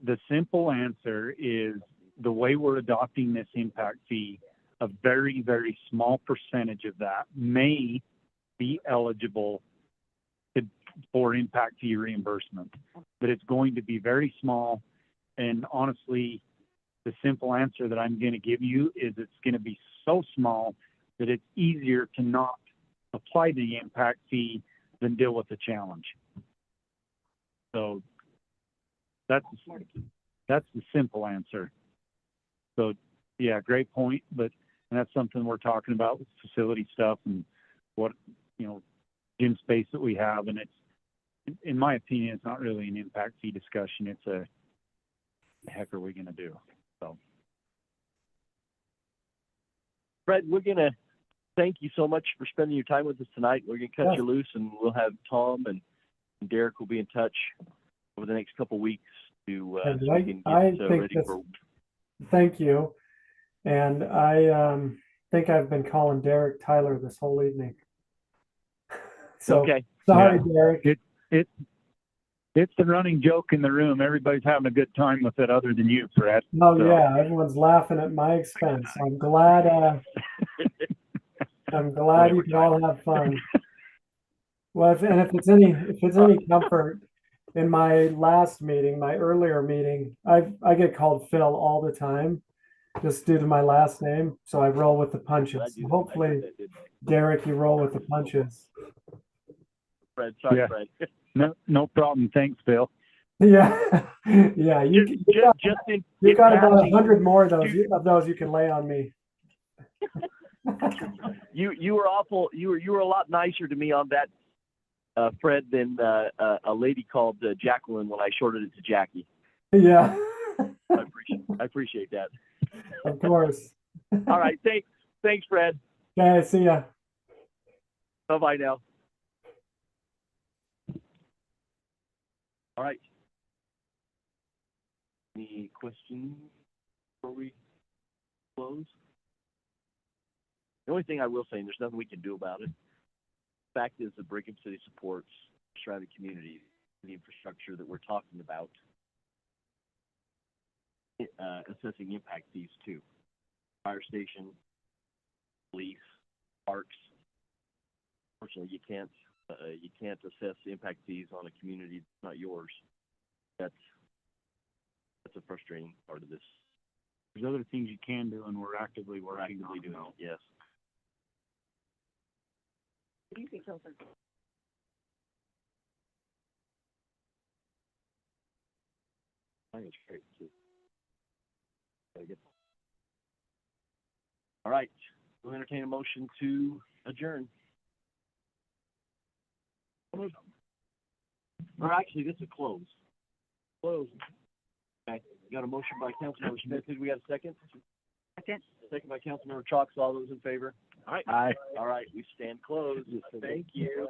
The simple answer is the way we're adopting this impact fee, a very, very small percentage of that may be eligible for impact fee reimbursement, but it's going to be very small. And honestly, the simple answer that I'm going to give you is it's going to be so small that it's easier to not apply the impact fee than deal with the challenge. So that's the simple answer. So yeah, great point, and that's something we're talking about with facility stuff and what, gym space that we have. And it's, in my opinion, it's not really an impact fee discussion. It's the heck are we going to do? So Fred, we're going to thank you so much for spending your time with us tonight. We're going to cut Yeah. you loose, and we'll have Tom and Derek will be in touch over the next couple of weeks to And so we can I get think ready this- for. Thank you. And I think I've been calling Derek Tyler this whole evening. So Okay. sorry, Yeah. Derek. It's the running joke in the room. Everybody's having a good time with it other than you, Fred. Oh So- yeah, everyone's laughing at my expense. I'm glad. I'm glad you can all have fun. Well, if it's any comfort, in my last meeting, my earlier meeting, I get called Phil all the time, just due to my last name. So I roll with the punches. Hopefully, Derek, you roll with the punches. Fred, sorry, Yeah. Fred. No problem. Thanks, Phil. Yeah, yeah. You got about 100 more of those you can lay on me. You were awful. You were a lot nicer to me on that, Fred, than a lady called Jacqueline when I shorted it to Jackie. Yeah, I appreciate that. of course. All right, thanks, Fred. Okay, see ya. Bye now. All right. Any questions before we close? The only thing I will say, and there's nothing we can do about it, the fact is that Brigham City supports surrounding communities, the infrastructure that we're talking about, assessing impact fees too. Fire station, police, parks. Unfortunately, you can't assess impact fees on a community that's not yours. That's a frustrating part of this. There's other things you can do, and we're actively working on doing it. Yes. Do you think those are I think it's great too. All right, we'll entertain a motion to adjourn. Or actually, this is a close. Close. Okay, got a motion by Councilmember Smith. Did we got a second? second? Second by Councilmember Chalks. All those in favor? Aye. All right, we stand closed. Thank you.